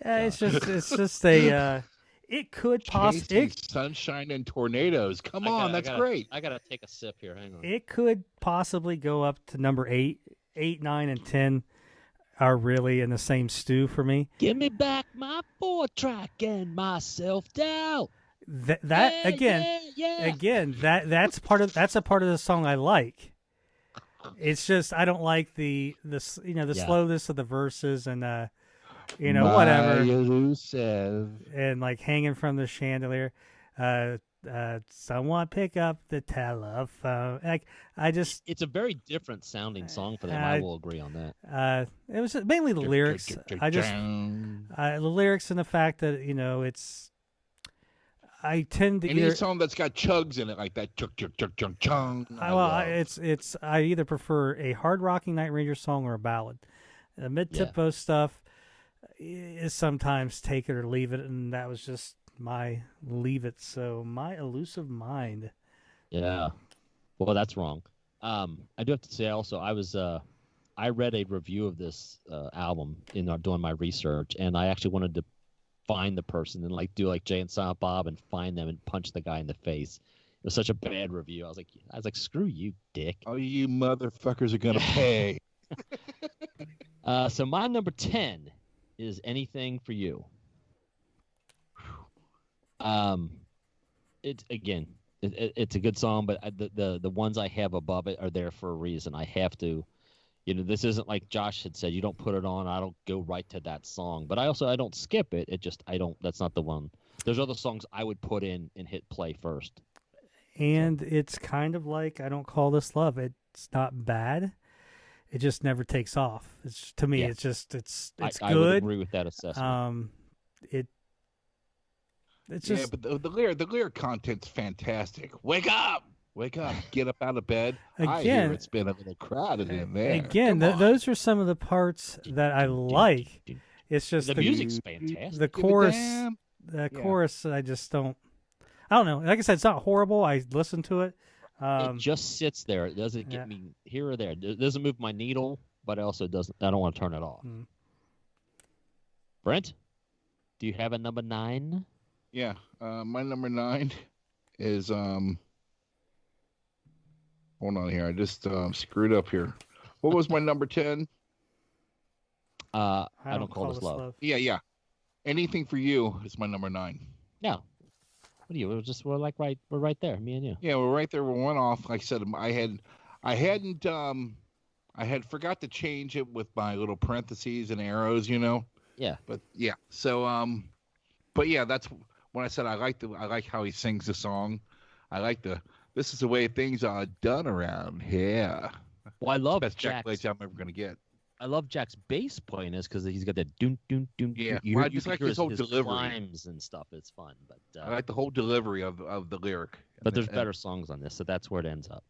It's just a it could possibly Sunshine and Tornadoes. Come on, that's great. I gotta take a sip here. Hang on. it could possibly go up to number 8. 8, 9, and 10 are really in the same stew for me. Give me back my 4-track and my self-doubt. Again, that's a part of the song I like. It's just I don't like the slowness of the verses and whatever. Elusive. And like hanging from the chandelier. Someone pick up the telephone. Like it's a very different sounding song for them. I will agree on that. It was mainly the lyrics. The lyrics and the fact that it's. I tend to any song that's got chugs in it like that. Chug chug chug chug chung. I either prefer a hard rocking Night Ranger song or a ballad. The mid tempo stuff is sometimes take it or leave it, and that was just my leave it. So My Elusive Mind. Yeah. Well, that's wrong. I do have to say also, I read a review of this album doing my research, and I actually wanted to find the person and do like Jay and Silent Bob and find them and punch the guy in the face. It was such a bad review. I was like, screw you, dick. Oh, you motherfuckers are gonna pay. So my number 10 is Anything for You. It's a good song, but the ones I have above it are there for a reason. I have to, this isn't like Josh had said. You don't put it on. I don't go right to that song, but I don't skip it. It just that's not the one. There's other songs I would put in and hit play first. And it's kind of like I Don't Call This Love. It's not bad. It just never takes off. It's to me. It's just it's good. I would agree with that assessment. It's just but the lyric content's fantastic. Wake up, get up out of bed. Again, I hear it's been a little crowded in there. Again, those are some of the parts that I like. It's just the music's fantastic. The chorus, I just don't. I don't know. Like I said, it's not horrible. I listen to it. It just sits there. It doesn't get me here or there. It doesn't move my needle, but it also doesn't. I don't want to turn it off. Brent, do you have a number 9? Yeah, my number 9 is hold on here. I just screwed up here. What was my number 10? I Don't Call This Love. Yeah. Anything for You is my number 9. No. What are you? We're right there, me and you. Yeah, we're right there. We're one off. Like I said, I had forgot to change it with my little parentheses and arrows, Yeah. But yeah, so but yeah, that's when I said I like how he sings the song. This is the way things are done around here. Well, I love best Jack Blake I'm ever gonna get. I love Jack's bass playing this because he's got that doon doon doon. Yeah, you I just like his whole delivery. Climbs and stuff. It's fun, but I like the whole delivery of the lyric. But there's better songs on this, so that's where it ends up.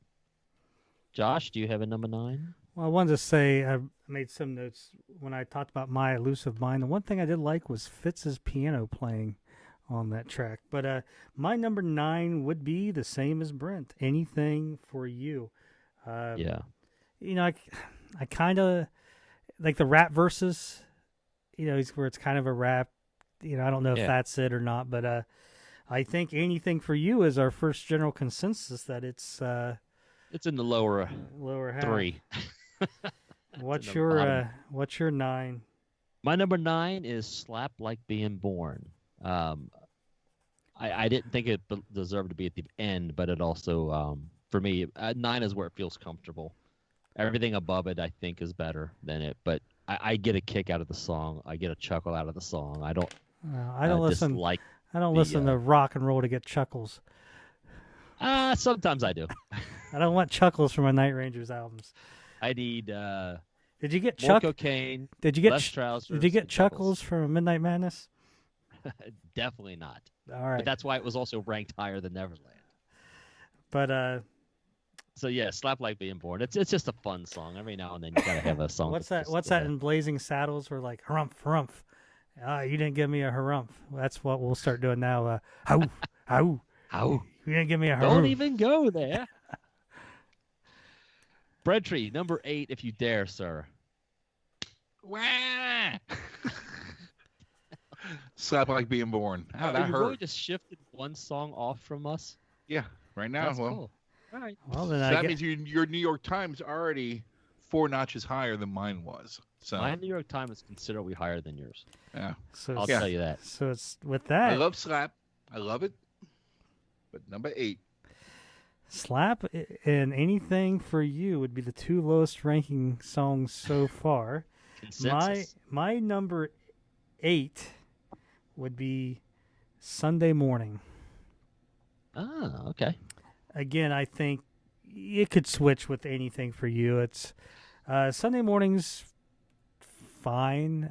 Josh, do you have a number 9? Well, I wanted to say I made some notes when I talked about My Elusive Mind. The one thing I did like was Fitz's piano playing on that track. But my number 9 would be the same as Brent. Anything for You. Yeah. I kind of like the rap verses. Where it's kind of a rap I don't know if Yeah. that's it or not, but I think Anything for You is our first general consensus that it's It's in the lower lower half. 3. What's in the bottom. your 9? My number 9 is Slap Like Being Born. I didn't think it deserved to be at the end, but it also, for me, 9 is where it feels comfortable. Everything above it, I think, is better than it. But I get a kick out of the song. I get a chuckle out of the song. I don't. I don't listen. Dislike I don't the, listen to rock and roll to get chuckles. Sometimes I do. I don't want chuckles from my Night Rangers albums. I need Did you get more cocaine. Did you get less trousers? Did you get and chuckles from Midnight Madness? Definitely not. All right. But that's why it was also ranked higher than Neverland. But So yeah, Slap Like Being Born. It's just a fun song. Every now and then you gotta have a song. what's that in Blazing Saddles? We're like harumph harumph. You didn't give me a harumph. That's what we'll start doing now. How how How? you didn't give me a harumph. Don't even go there. Brentry, number 8, if you dare, sir. Wah! Slap Like Being Born. How that you hurt. really just shifted one song off from us? Yeah, right now. That's well, cool. All right. Well, then so I that get, means your New York Times already 4 notches higher than mine was. So My New York Times is considerably higher than yours. yeah, so I'll it's, tell you that. so it's with I that love Slap. I love it. But number 8. Slap and Anything for You would be the 2 lowest ranking songs so far. Consensus. My number 8 would be Sunday Morning. Okay. Again, I think it could switch with Anything for You. It's Sunday Morning's fine.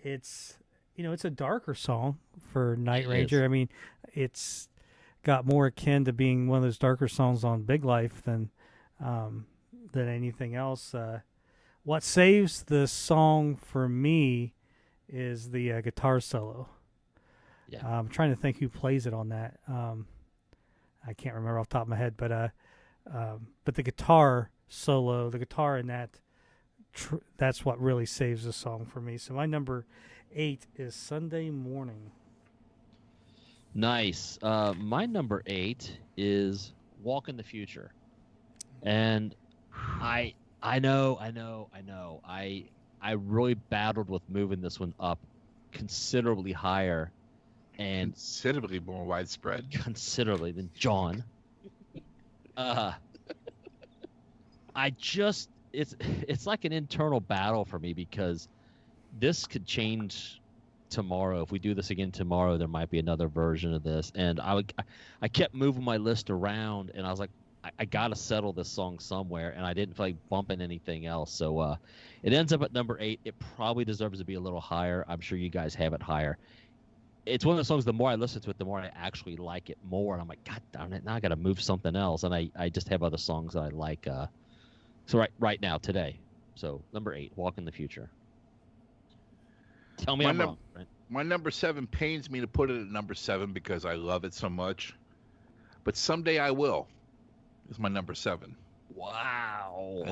It's it's a darker song for Night It Ranger. is. I mean, it's got more akin to being one of those darker songs on Big Life than anything else. What saves the song for me is the guitar solo. Yeah. I'm trying to think who plays it on that. I can't remember off the top of my head, but the guitar solo, the guitar in that, that's what really saves the song for me. So my number 8 is Sunday Morning. Nice. My number 8 is Walk in the Future. And I know. I really battled with moving this one up considerably higher and Considerably more widespread. considerably than John. It's like an internal battle for me because this could change tomorrow. If we do this again tomorrow, there might be another version of this. And I kept moving my list around, and I was like, I got to settle this song somewhere, and I didn't feel like bumping anything else. So it ends up at number 8. It probably deserves to be a little higher. I'm sure you guys have it higher. It's one of the songs, the more I listen to it, the more I actually like it more. And I'm like, God darn it, now I got to move something else. And I just have other songs that I like. So right now, today. So number 8, Walk in the Future. Tell me I'm wrong. Right? My number 7 pains me to put it at number 7 because I love it so much. But Someday I Will is my number 7. Wow. I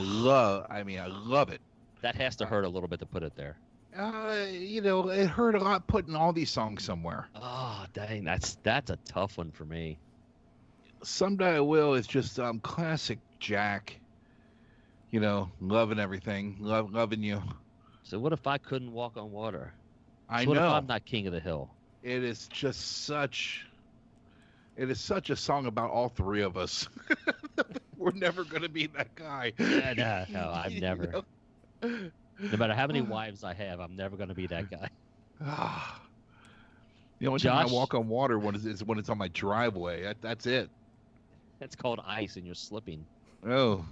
love it. That has to hurt a little bit to put it there. It hurt a lot putting all these songs somewhere. Oh, dang. That's a tough one for me. Someday I Will is just classic Jack. Loving everything, loving you. So what if I couldn't walk on water? I What if know. I'm not king of the hill? It is such a song about all 3 of us. We're never going to be that guy. No, I'm never. No matter how many wives I have, I'm never going to be that guy. The only time I Josh? walk on water is when it's on my driveway. That's it. That's called ice, and you're slipping. Oh,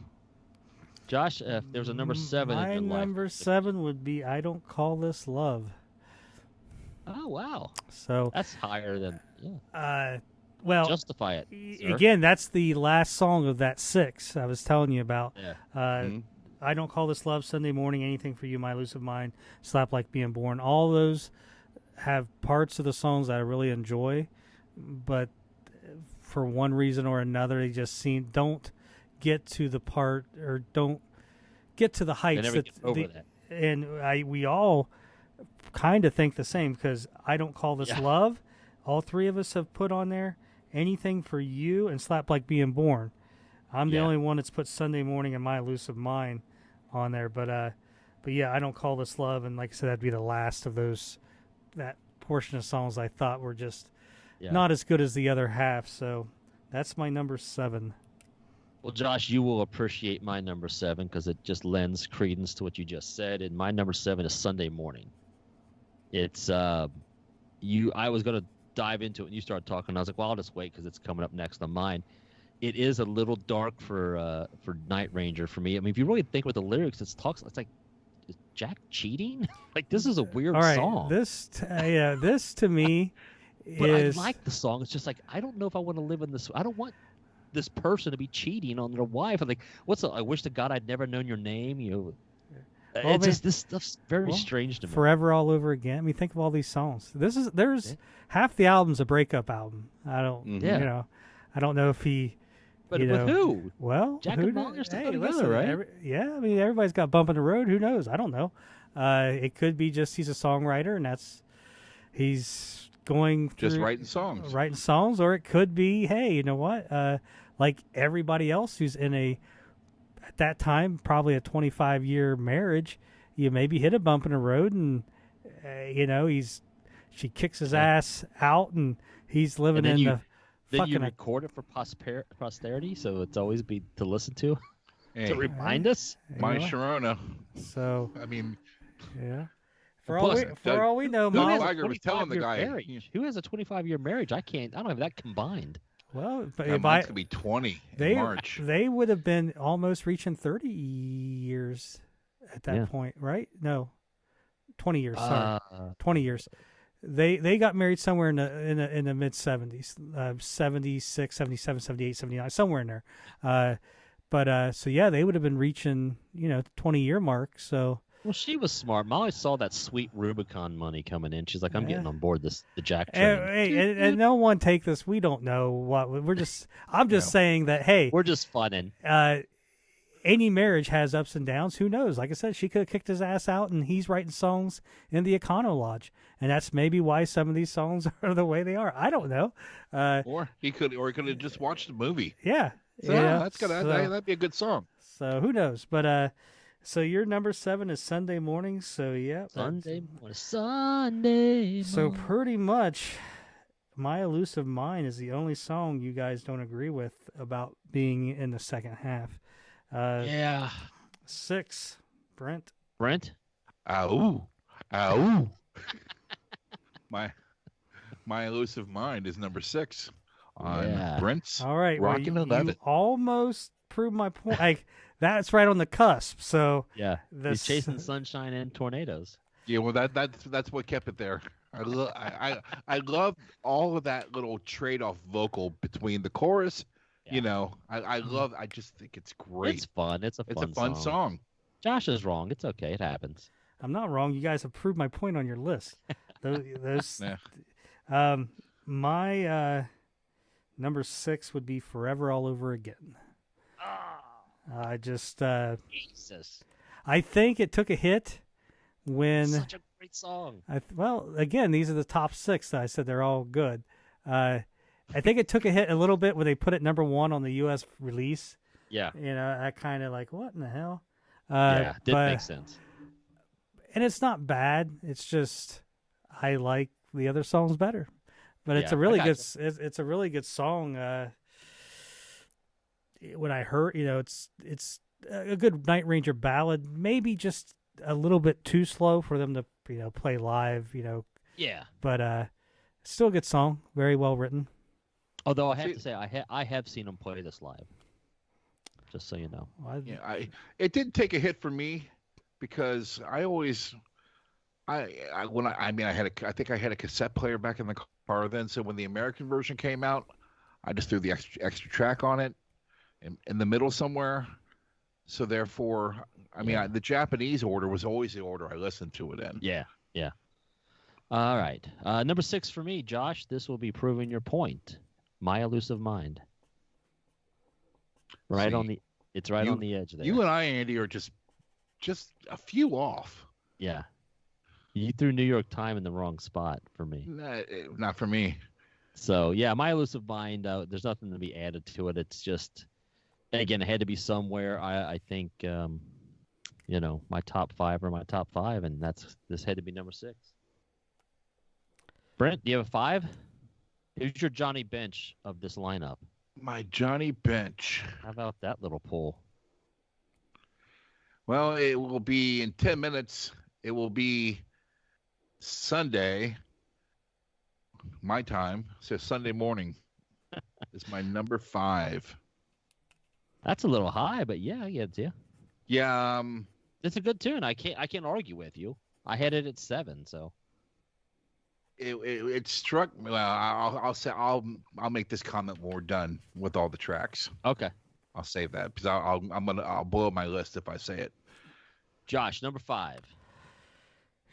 Josh, if there's a number 7 My in your life. number 7 would be I Don't Call This Love. Oh, wow. So, That's higher than. Yeah. well, Justify it. Sir. again, that's the last song of that 6 I was telling you about. Yeah. I Don't Call This Love, Sunday Morning, Anything for You, My Elusive Mind, Slap Like Being Born. All those have parts of the songs that I really enjoy, but for one reason or another, they just don't get to the part or don't get to the heights never get over that. And we all kind of think the same because I Don't Call This Love. All three of us have put on there Anything for You and Slap Like Being Born. I'm the only one that's put Sunday Morning and My Elusive Mind on there, but yeah, I Don't Call This Love, and like I said, that'd be the last of those, that portion of songs I thought were just not as good as the other half. So that's my number 7. Well, Josh, you will appreciate my number 7 because it just lends credence to what you just said. And my number 7 is Sunday Morning. It's I was going to dive into it, and you started talking. And I was like, well, I'll just wait because it's coming up next on mine. It is a little dark for Night Ranger for me. I mean, if you really think with the lyrics, it's like, is Jack cheating? Like, this is a weird song. This to me but is. I like the song. It's just like, I don't know if I want to live in this. I don't want this person to be cheating on their wife. I'm like, I wish to God I'd never known your name. This stuff's very strange to me. Forever All Over Again. I mean, think of all these songs. There's half the album's a breakup album. I don't, I don't know if he. But with who? Well, Jack and Molly are still together, right? I mean, everybody's got bump in the road. Who knows? I don't know. It could be just he's a songwriter and he's going through, just writing songs, or it could be, hey, you know what? Like everybody else who's in at that time, probably a 25-year marriage, you maybe hit a bump in the road, and she kicks his ass out, and he's living in the. Then you record it for posterity, so it's always be to listen to, to remind us. My Sharona. So I mean, for all we know, Tiger was telling the guy who has a 25-year marriage. I don't have that combined. Well, but mine's gonna be 20 in March. They would have been almost reaching 30 years at that point, right? No, 20 years. Sorry, 20 years. They got married somewhere in the mid 70s, 76, 77, 78, 79, somewhere in there. So they would have been reaching 20-year mark. So well, she was smart. Molly saw that sweet Rubicon money coming in. She's like, I'm getting on board the Jack train. And no one take this. We don't know what we're just. I'm just saying that we're just funning. Any marriage has ups and downs. Who knows? Like I said, she could have kicked his ass out, and he's writing songs in the Econo Lodge, and that's maybe why some of these songs are the way they are. I don't know. Or he could have just watched the movie. Yeah, that'd be a good song. So who knows? But so your number 7 is Sunday Morning. So Sunday morning. So pretty much, My Elusive Mind is the only song you guys don't agree with about being in the second half. 6, Brent. Ow. My Elusive Mind is number 6 on Brent's. All right, Rockin' 11. You almost proved my point. Like that's right on the cusp. So he's chasing sunshine and tornadoes. Yeah, well, that's what kept it there. I love all of that little trade-off vocal between the chorus. I just think it's great. It's fun. It's a fun song. Josh is wrong. It's okay. It happens. I'm not wrong. You guys have proved my point on your list. Those my number 6 would be Forever All Over Again. I just Jesus. I think it took a hit when such a great song. Again, these are the top 6 that I said they're all good. I think it took a hit a little bit when they put it number 1 on the U.S. release. Yeah. I kind of like, what in the hell? Didn't make sense. And it's not bad. It's just I like the other songs better. But it's a really good. It's a really good song. When I heard, it's a good Night Ranger ballad. Maybe just a little bit too slow for them to play live. Yeah. But still a good song. Very well written. Although I have to say, I have seen them play this live. Just so you know. It didn't take a hit for me because I always, I think I had a cassette player back in the car then. So when the American version came out, I just threw the extra track on it in the middle somewhere. So therefore, the Japanese order was always the order I listened to it in. Yeah. All right. Number 6 for me, Josh. This will be proving your point. My Elusive Mind. It's right on the edge there. You and I, Andy, are just a few off. Yeah. You threw New York Time in the wrong spot for me. Not for me. So, yeah, My Elusive Mind, there's nothing to be added to it. It's just, again, it had to be somewhere. I think, my top 5 are my top 5, and this had to be number 6. Brent, do you have a 5? Who's your Johnny Bench of this lineup? My Johnny Bench. How about that little pull? Well, it will be in 10 minutes. It will be Sunday, my time. So Sunday morning is my number 5. That's a little high, but yeah. Yeah. It's a good tune. I can't argue with you. I had it at 7, so. It struck me. Well, I'll make this comment when we're done with all the tracks. Okay. I'll save that because I'll blow my list if I say it. Josh, number 5.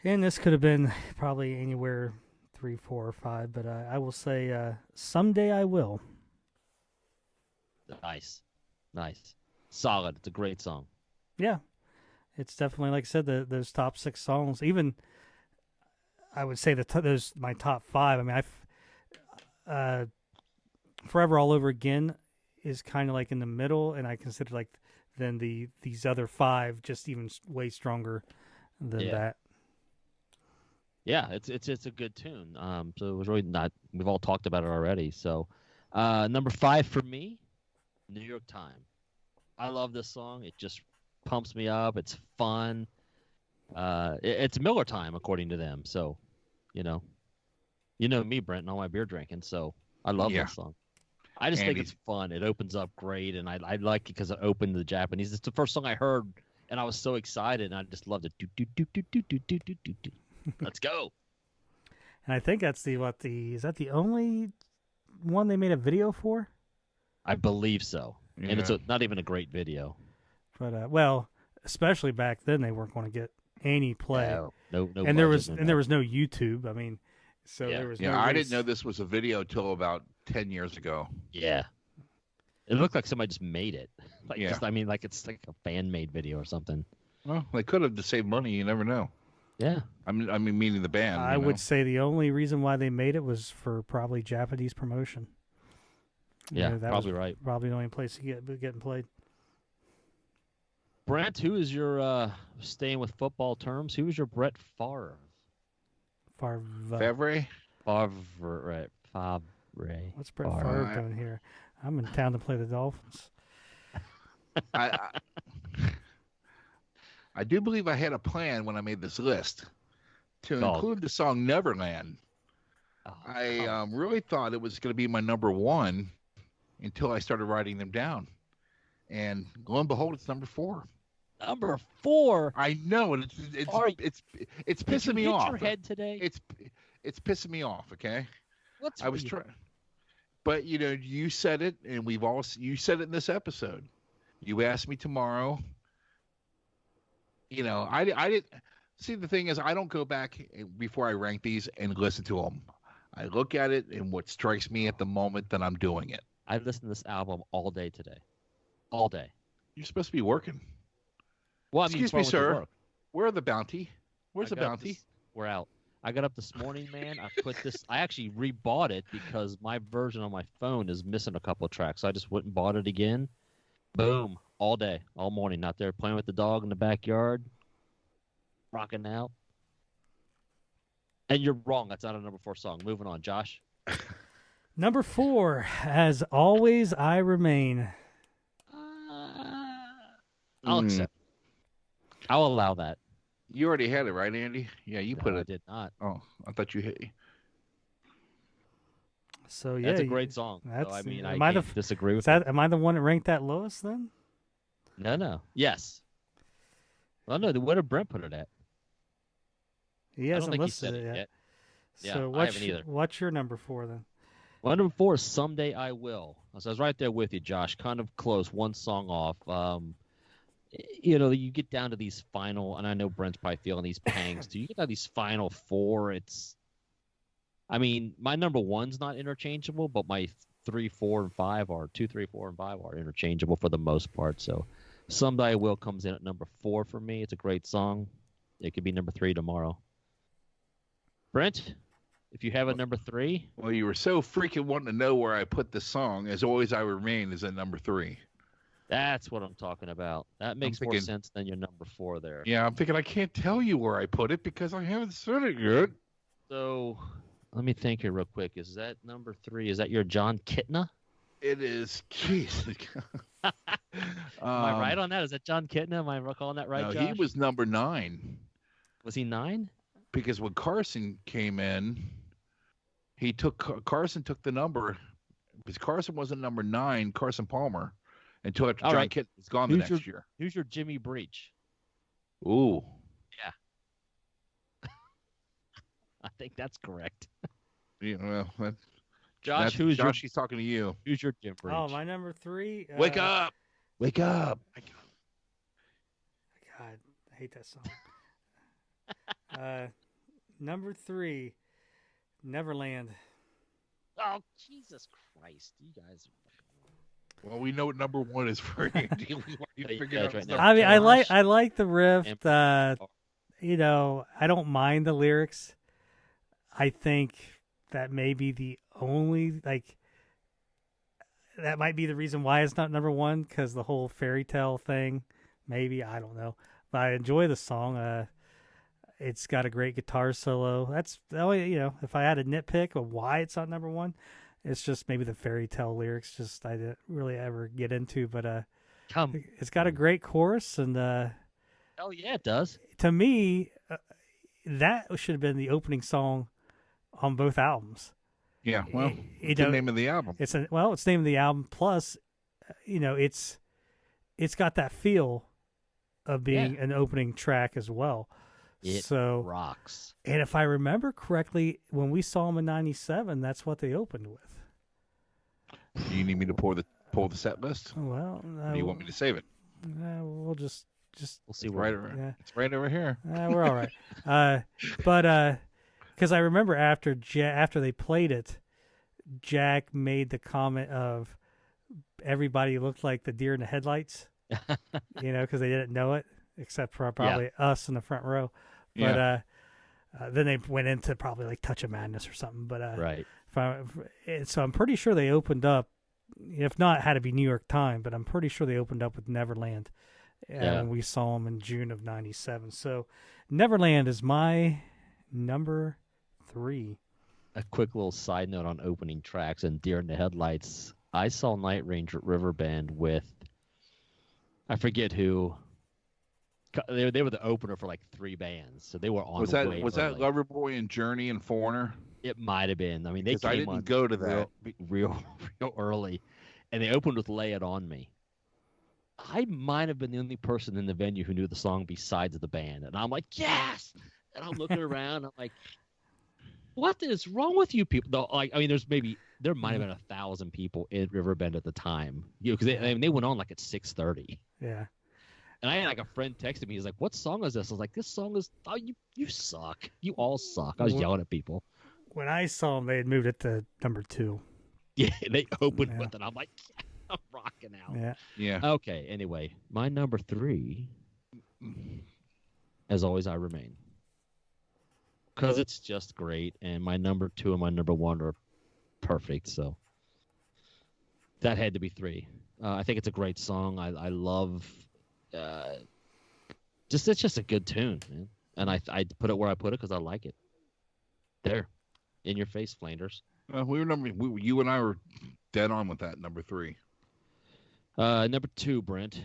And this could have been probably anywhere 3, 4, or 5, but I will say Someday I Will. Nice. Solid. It's a great song. Yeah. It's definitely, like I said, those top 6 songs. Even, I would say those my top 5. I mean, Forever All Over Again is kind of like in the middle, and I consider like then these other 5 just even way stronger than that. Yeah, it's a good tune. So it was really not. We've all talked about it already. So, number 5 for me, New York Time. I love this song. It just pumps me up. It's fun. It's Miller time according to them. So, you know me, Brent, and all my beer drinking. So I love this song. I just think it's fun. It opens up great, and I like it because it opened to the Japanese. It's the first song I heard, and I was so excited, and I just loved it. Do, do, do, do, do, do, do, do, do, do. Let's go. And I think that's is that the only one they made a video for? I believe so. Yeah. And it's not even a great video. But well, especially back then, they weren't going to get any play. No. And there was no YouTube. I mean, so there was. I didn't know this was a video till about 10 years ago. Yeah. It looked like somebody just made it. It's like a fan made video or something. Well, they could have to save money. You never know. Yeah. I mean, meaning the band. I would say the only reason why they made it was for probably Japanese promotion. Yeah, probably right. Probably the only place to getting played. Brent, who is your staying with football terms? Who is your Brett Favre? Favre. Favre. What's Brett Favre doing here? I'm in town to play the Dolphins. I do believe I had a plan when I made this list to include the song Neverland. I really thought it was going to be my number 1 until I started writing them down. And lo and behold, it's number 4. Number 4? I know, and it's pissing me off. Your head today? It's pissing me off, okay? I was trying. But you said it, and you said it in this episode. You asked me tomorrow. I didn't see. The thing is, I don't go back before I rank these and listen to them. I look at it and what strikes me at the moment that I'm doing it. I listened to this album all day today. All day. You're supposed to be working. Well, excuse me, sir. Where are the bounty? Where's the bounty? We're out. I got up this morning, man. I actually rebought it because my version on my phone is missing a couple of tracks. So I just went and bought it again. Boom. All day, all morning. Out there playing with the dog in the backyard. Rocking out. And you're wrong. That's not a number 4 song. Moving on, Josh. Number 4, As Always I Remain. I'll accept. I'll allow that. You already had it, right, Andy? Yeah, you put it. I did not. Oh, I thought you hit. So yeah, that's a great song. That's, so, I mean, I can't disagree with that. Am I the one that ranked that lowest then? No. Yes. Well, no. Where did Brent put it at? He hasn't listed it yet. So I haven't either. What's your number 4 then? Well, number 4 is Someday I Will. So I was right there with you, Josh. Kind of close, one song off. You get down to these final, and I know Brent's probably feeling these pangs too. You get down to these final 4. My number 1's not interchangeable, but my 3, 4, and 5 are 2, 3, 4, and 5 are interchangeable for the most part. So Someday I Will comes in at number 4 for me. It's a great song. It could be number 3 tomorrow. Brent, if you have a number 3. Well, you were so freaking wanting to know where I put the song. As Always I Remain is at number 3. That's what I'm talking about. That makes more sense than your number 4 there. Yeah, I'm thinking I can't tell you where I put it because I haven't said it yet. So let me think here real quick. Is that number 3? Is that your John Kitna? It is. Jeez. Am I right on that? Is that John Kitna? Am I recalling that right, No, Josh? he was number 9. Was he 9? Because when Carson came in, Carson took the number. Because Carson wasn't number 9, Carson Palmer, until after John Kitna was gone the next year. Who's your Jimmy Breach? Ooh. Yeah. I think that's correct. Yeah, well, Josh, he's talking to you. Who's your Jim Breach? Oh, my number 3. Wake up! Wake up! God, I hate that song. Number 3, Neverland. Oh, Jesus Christ. You guys are... Well, we know what number 1 is for Andy. I mean, I like the riff. You know, I don't mind the lyrics. I think that may be the only, that might be the reason why it's not number 1, because the whole fairy tale thing. Maybe, I don't know. But I enjoy the song. It's got a great guitar solo. That's the only, if I had a nitpick of why it's not number 1, it's just maybe the fairy tale lyrics. Just I didn't really ever get into, but it's got a great chorus, and hell yeah, it does. To me, that should have been the opening song on both albums. Yeah, well, it's the name of the album. It's the name of the album. Plus, it's got that feel of being an opening track as well. It rocks. And if I remember correctly, when we saw them in '97, that's what they opened with. Do you need me to pull the set list? Well, or do you want me to save it? We'll just we'll see. It's right over here. We're all right. But because I remember after they played it, Jack made the comment of everybody looked like the deer in the headlights, because they didn't know it, except for probably us in the front row. But then they went into probably like Touch of Madness or something. But right. So I'm pretty sure they opened up. If not, it had to be New York Time, but I'm pretty sure they opened up with Neverland. And we saw them in June of '97. So Neverland is my number 3. A quick little side note on opening tracks and Deer in the Headlights. I saw Night Ranger at Riverbend with, I forget who. They were the opener for like 3 bands, so they were on. Was that Loverboy and Journey and Foreigner? It might have been. I mean, they came I didn't go to that real early, and they opened with "Lay It On Me." I might have been the only person in the venue who knew the song besides the band, and I'm like, yes! And I'm looking around, I'm like, what is wrong with you people? There might have been 1,000 people in Riverbend at the time, because they went on like at 6:30. Yeah. And I had like a friend texted me. He's like, "What song is this?" I was like, "This song is you suck. You all suck." I was yelling at people. When I saw them, they had moved it to number 2. Yeah, they opened with it. I'm like, I'm rocking out. Yeah. Okay. Anyway, my number 3, as always, I remain, because it's just great, and my number 2 and my number 1 are perfect. So that had to be 3. I think it's a great song. I love. It's just a good tune, man. And I put it where I put it because I like it. There, in your face, Flanders. You and I were dead on with that number 3. Number 2, Brent.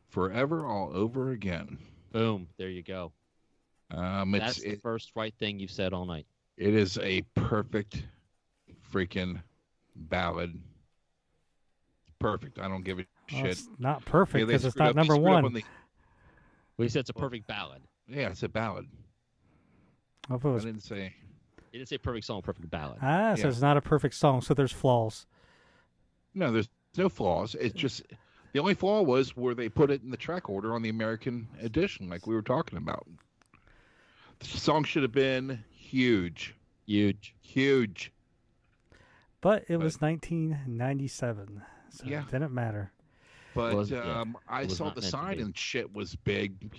Forever All Over Again. Boom. There you go. That's the first right thing you've said all night. It is a perfect freaking ballad. Perfect. I don't give a shit. It's not perfect because it's not number 1. Well, you said it's a perfect ballad. Yeah, it's a ballad. I didn't say. You didn't say perfect song, perfect ballad. So it's not a perfect song, so there's flaws. No, there's no flaws. It's just the only flaw was where they put it in the track order on the American edition, like we were talking about. The song should have been huge. Huge. But it was 1997. So it didn't matter. But I saw the sign and shit was big,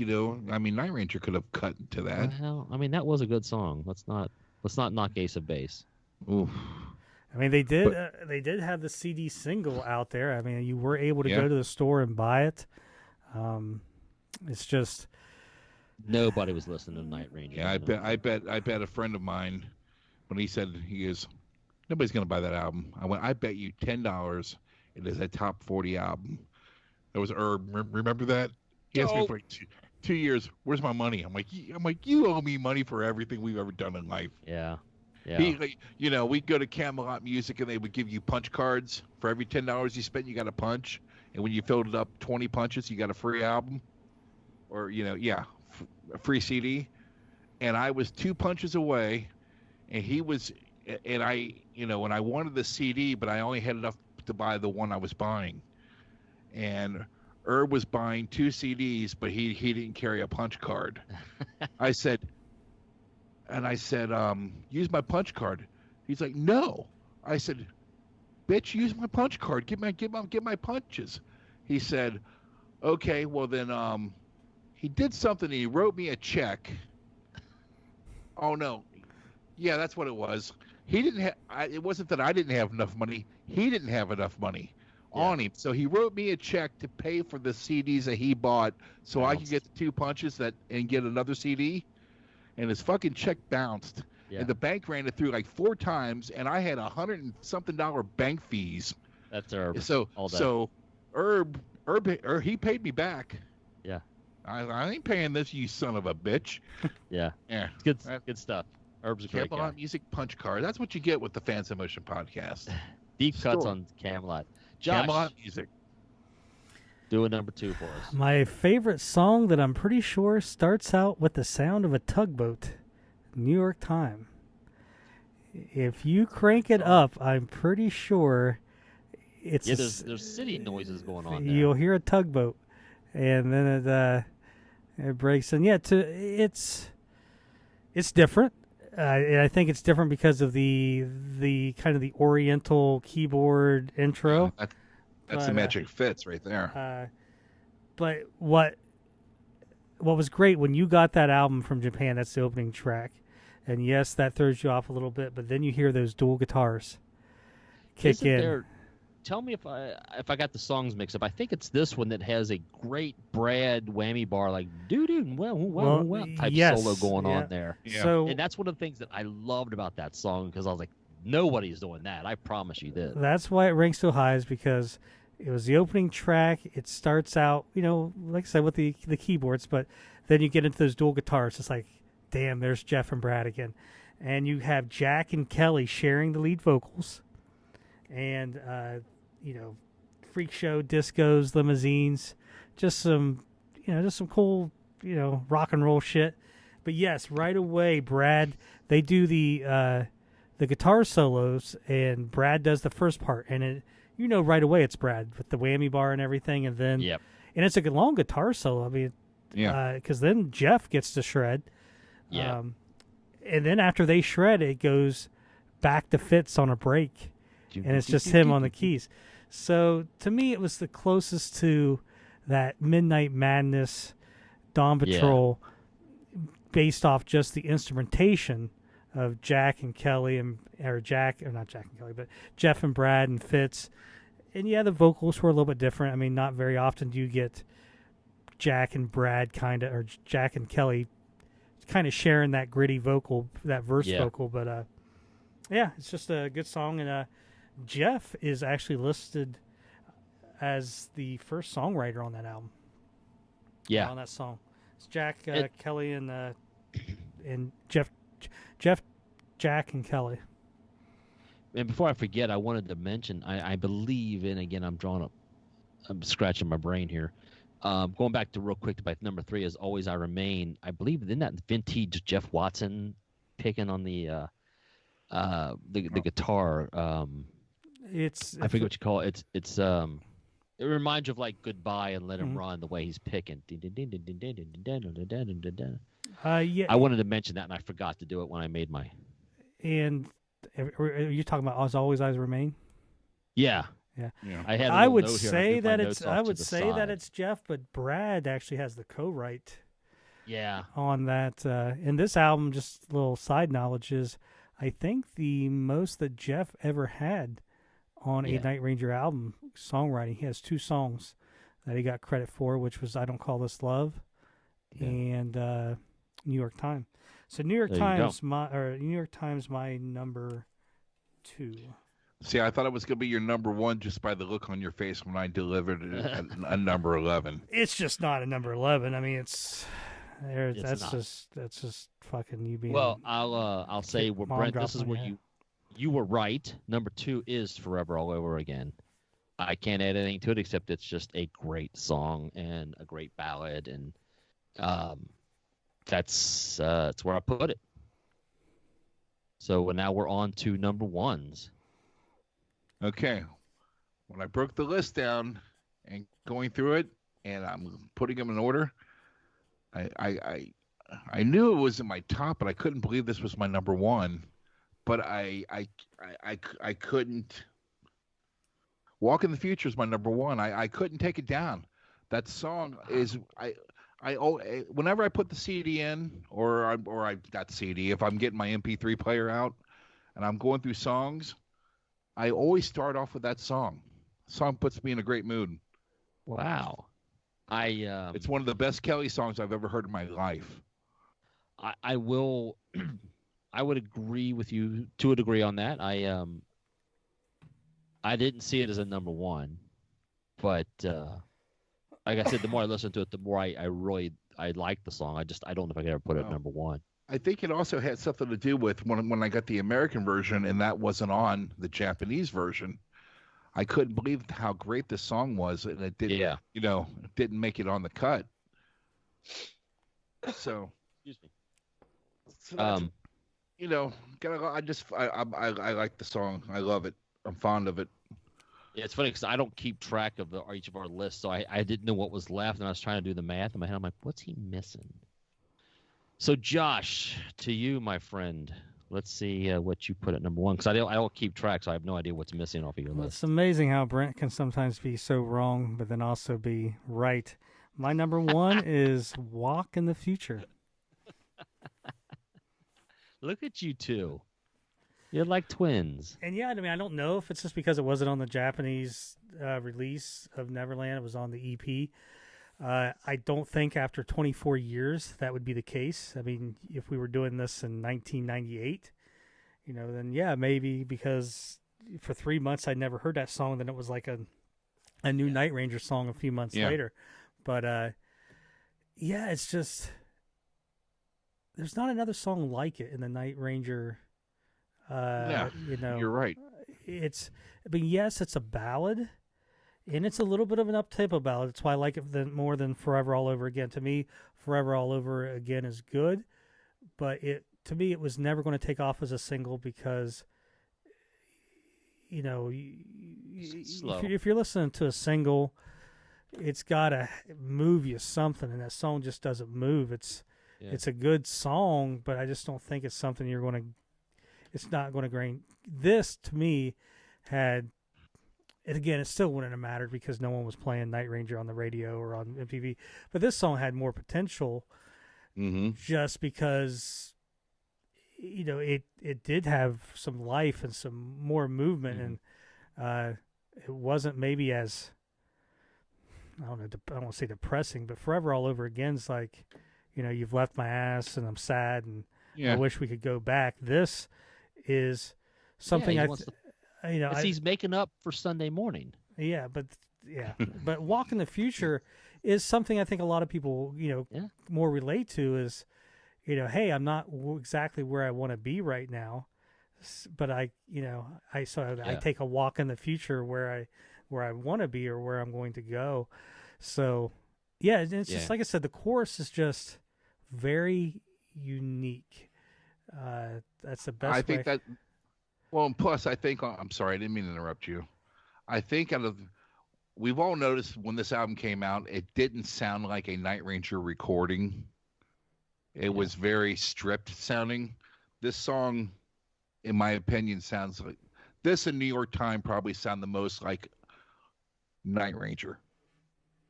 I mean, Night Ranger could have cut to that. Well, I mean, that was a good song. Let's not. Let's not knock Ace of Base. Oof. I mean, they did have the CD single out there. I mean, you were able to go to the store and buy it. It's just nobody was listening to Night Ranger. Yeah, I bet a friend of mine, when he said, he goes, nobody's gonna buy that album. I went, I bet you $10 it is a top 40 album. That was Herb. Remember that? He asked me for like 2 years. Where's my money? I'm like, you owe me money for everything we've ever done in life. Yeah. Yeah. We'd go to Camelot Music and they would give you punch cards. For every $10 you spent, you got a punch. And when you filled it up 20 punches, you got a free album. Or, a free CD. And I was 2 punches away. And I wanted the CD, but I only had enough to buy the one I was buying. And Herb was buying 2 CDs, but he didn't carry a punch card. I said, use my punch card. He's like, no. I said, bitch, use my punch card. Get my punches. He said, okay, well then, he did something. He wrote me a check. Oh no. Yeah, that's what it was. He didn't have, it wasn't that I didn't have enough money. He didn't have enough money on him. So he wrote me a check to pay for the CDs that he bought so I could get the 2 punches and get another CD. And his fucking check bounced. Yeah. And the bank ran it through like 4 times, and I had $100 and something bank fees. That's Herb. So Herb, he paid me back. Yeah. I ain't paying this, you son of a bitch. Yeah. Yeah. Good stuff. Herb's a great guy. Camelot Music Punch Card. That's what you get with the Fans in Motion podcast. Deep cuts on Camelot. Josh, Camelot Music. Do a number 2 for us. my favorite song that I'm pretty sure starts out with the sound of a tugboat. New York Time. If you crank it up, I'm pretty sure it's there's city noises going on there. You'll hear a tugboat, and then it breaks. And it's different. And I think it's different because of the kind of the Oriental keyboard intro. That's the magic fits right there. But what was great when you got that album from Japan, that's the opening track. And yes, that throws you off a little bit, but then you hear those dual guitars kick in. Tell me if I got the songs mixed up. I think it's this one that has a great Brad whammy bar, like well type solo going on there. Yeah. So, and that's one of the things that I loved about that song, because I was like, nobody's doing that. I promise you this. That's why it ranks so high, is because it was the opening track. It starts out, like I said, with the keyboards, but then you get into those dual guitars. It's like, damn, there's Jeff and Brad again. And you have Jack and Kelly sharing the lead vocals. And, freak show, discos, limousines, just some cool, rock and roll shit. But yes, right away, Brad, they do the guitar solos, and Brad does the first part, and it, right away it's Brad with the whammy bar and everything, and then, and it's a long guitar solo. I mean, because then Jeff gets to shred. Yeah. And then after they shred, it goes back to Fitz on a break, and it's just him on the keys. So to me, it was the closest to that Midnight Madness, Dawn Patrol, based off just the instrumentation of Jack and Kelly, but Jeff and Brad and Fitz. And the vocals were a little bit different. I mean, not very often do you get Jack and Brad or Jack and Kelly kind of sharing that gritty vocal, that verse vocal. But it's just a good song. And Jeff is actually listed as the first songwriter on that album. Yeah, on that song, it's Jack, Kelly, and Jeff, Jack, and Kelly. And before I forget, I wanted to mention, I believe, and again, I'm scratching my brain here. Going back to real quick to number 3 is Always I Remain. I believe in that vintage Jeff Watson picking on the guitar. I forget what you call it. It reminds you of like Goodbye and Let Him Run, the way he's picking. I wanted to mention that, and I forgot to do it when I made my. And are you talking about As Always I Remain? Yeah. I would say that it's Jeff, but Brad actually has the co-write Yeah. on that. And this album, just a little side knowledge, is I think the most that Jeff ever had on a Night Ranger album songwriting. He has 2 songs that he got credit for, which was "I Don't Call This Love" and New York Times. So New York Times, my number 2. See, I thought it was going to be your number 1 just by the look on your face when I delivered it at a number 11. It's just not a number 11. I mean, that's just fucking you being. Well, I'll say, Brent, this is where you were right. Number 2 is "Forever All Over Again." I can't add anything to it except it's just a great song and a great ballad, and that's where I put it. So now we're on to number 1s. Okay. When I broke the list down and going through it, and I'm putting them in order, I knew it was in my top, but I couldn't believe this was my number 1. But I couldn't. "Walk in the Future" is my number 1. I couldn't take it down. That song is whenever I put the CD in, or I not CD, if I'm getting my MP3 player out and I'm going through songs, I always start off with that song. The song puts me in a great mood. Wow. It's one of the best Kelly songs I've ever heard in my life. I will I would agree with you to a degree on that. I didn't see it as a number 1, but like I said, the more I listen to it, the more I like the song. I don't know if I could ever put it at number 1. I think it also had something to do with when I got the American version and that wasn't on the Japanese version. I couldn't believe how great this song was, and it didn't. Yeah. It didn't make it on the cut. So, Excuse me. So I like the song. I love it. I'm fond of it. Yeah, it's funny because I don't keep track of each of our lists, so I didn't know what was left, and I was trying to do the math in my head. I'm like, what's he missing? So, Josh, to you, my friend, let's see what you put at number 1, because I don't keep track, so I have no idea what's missing off of your list. It's amazing how Brent can sometimes be so wrong, but then also be right. My number 1 is "Walk in the Future." Look at you two. You're like twins. And yeah, I mean, I don't know if it's just because it wasn't on the Japanese release of Neverland. It was on the EP. I don't think after 24 years that would be the case. I mean, if we were doing this in 1998, then yeah, maybe, because for 3 months I'd never heard that song. Then it was like a new Night Ranger song a few months later. But yeah, it's just there's not another song like it in the Night Ranger. You're right. Yes, it's a ballad, and it's a little bit of an up-tempo ballad. That's why I like it more than "Forever All Over Again." To me, "Forever All Over Again" is good, but to me it was never going to take off as a single because, if you're listening to a single, it's got to move you something, and that song just doesn't move. It's a good song, but I just don't think it's something you're going to. It's not going to grain. This, to me, had, and again, it still wouldn't have mattered because no one was playing Night Ranger on the radio or on MTV. But this song had more potential just because, it did have some life and some more movement, and it wasn't maybe as, I don't want to say depressing, but "Forever All Over Again" is like, you've left my ass and I'm sad and I wish we could go back. This is something he's making up for Sunday morning. But "Walk in the Future" is something I think a lot of people more relate to. Is hey, I'm not exactly where I want to be right now, but I take a walk in the future where I want to be or where I'm going to go. So it's just like I said, the chorus is just very unique. That's the best. I think that. Well, and plus, I think I'm sorry, I didn't mean to interrupt you. I think we've all noticed when this album came out, it didn't sound like a Night Ranger recording. It was very stripped sounding. This song, in my opinion, sounds like this and "New York Times" probably sound the most like Night Ranger.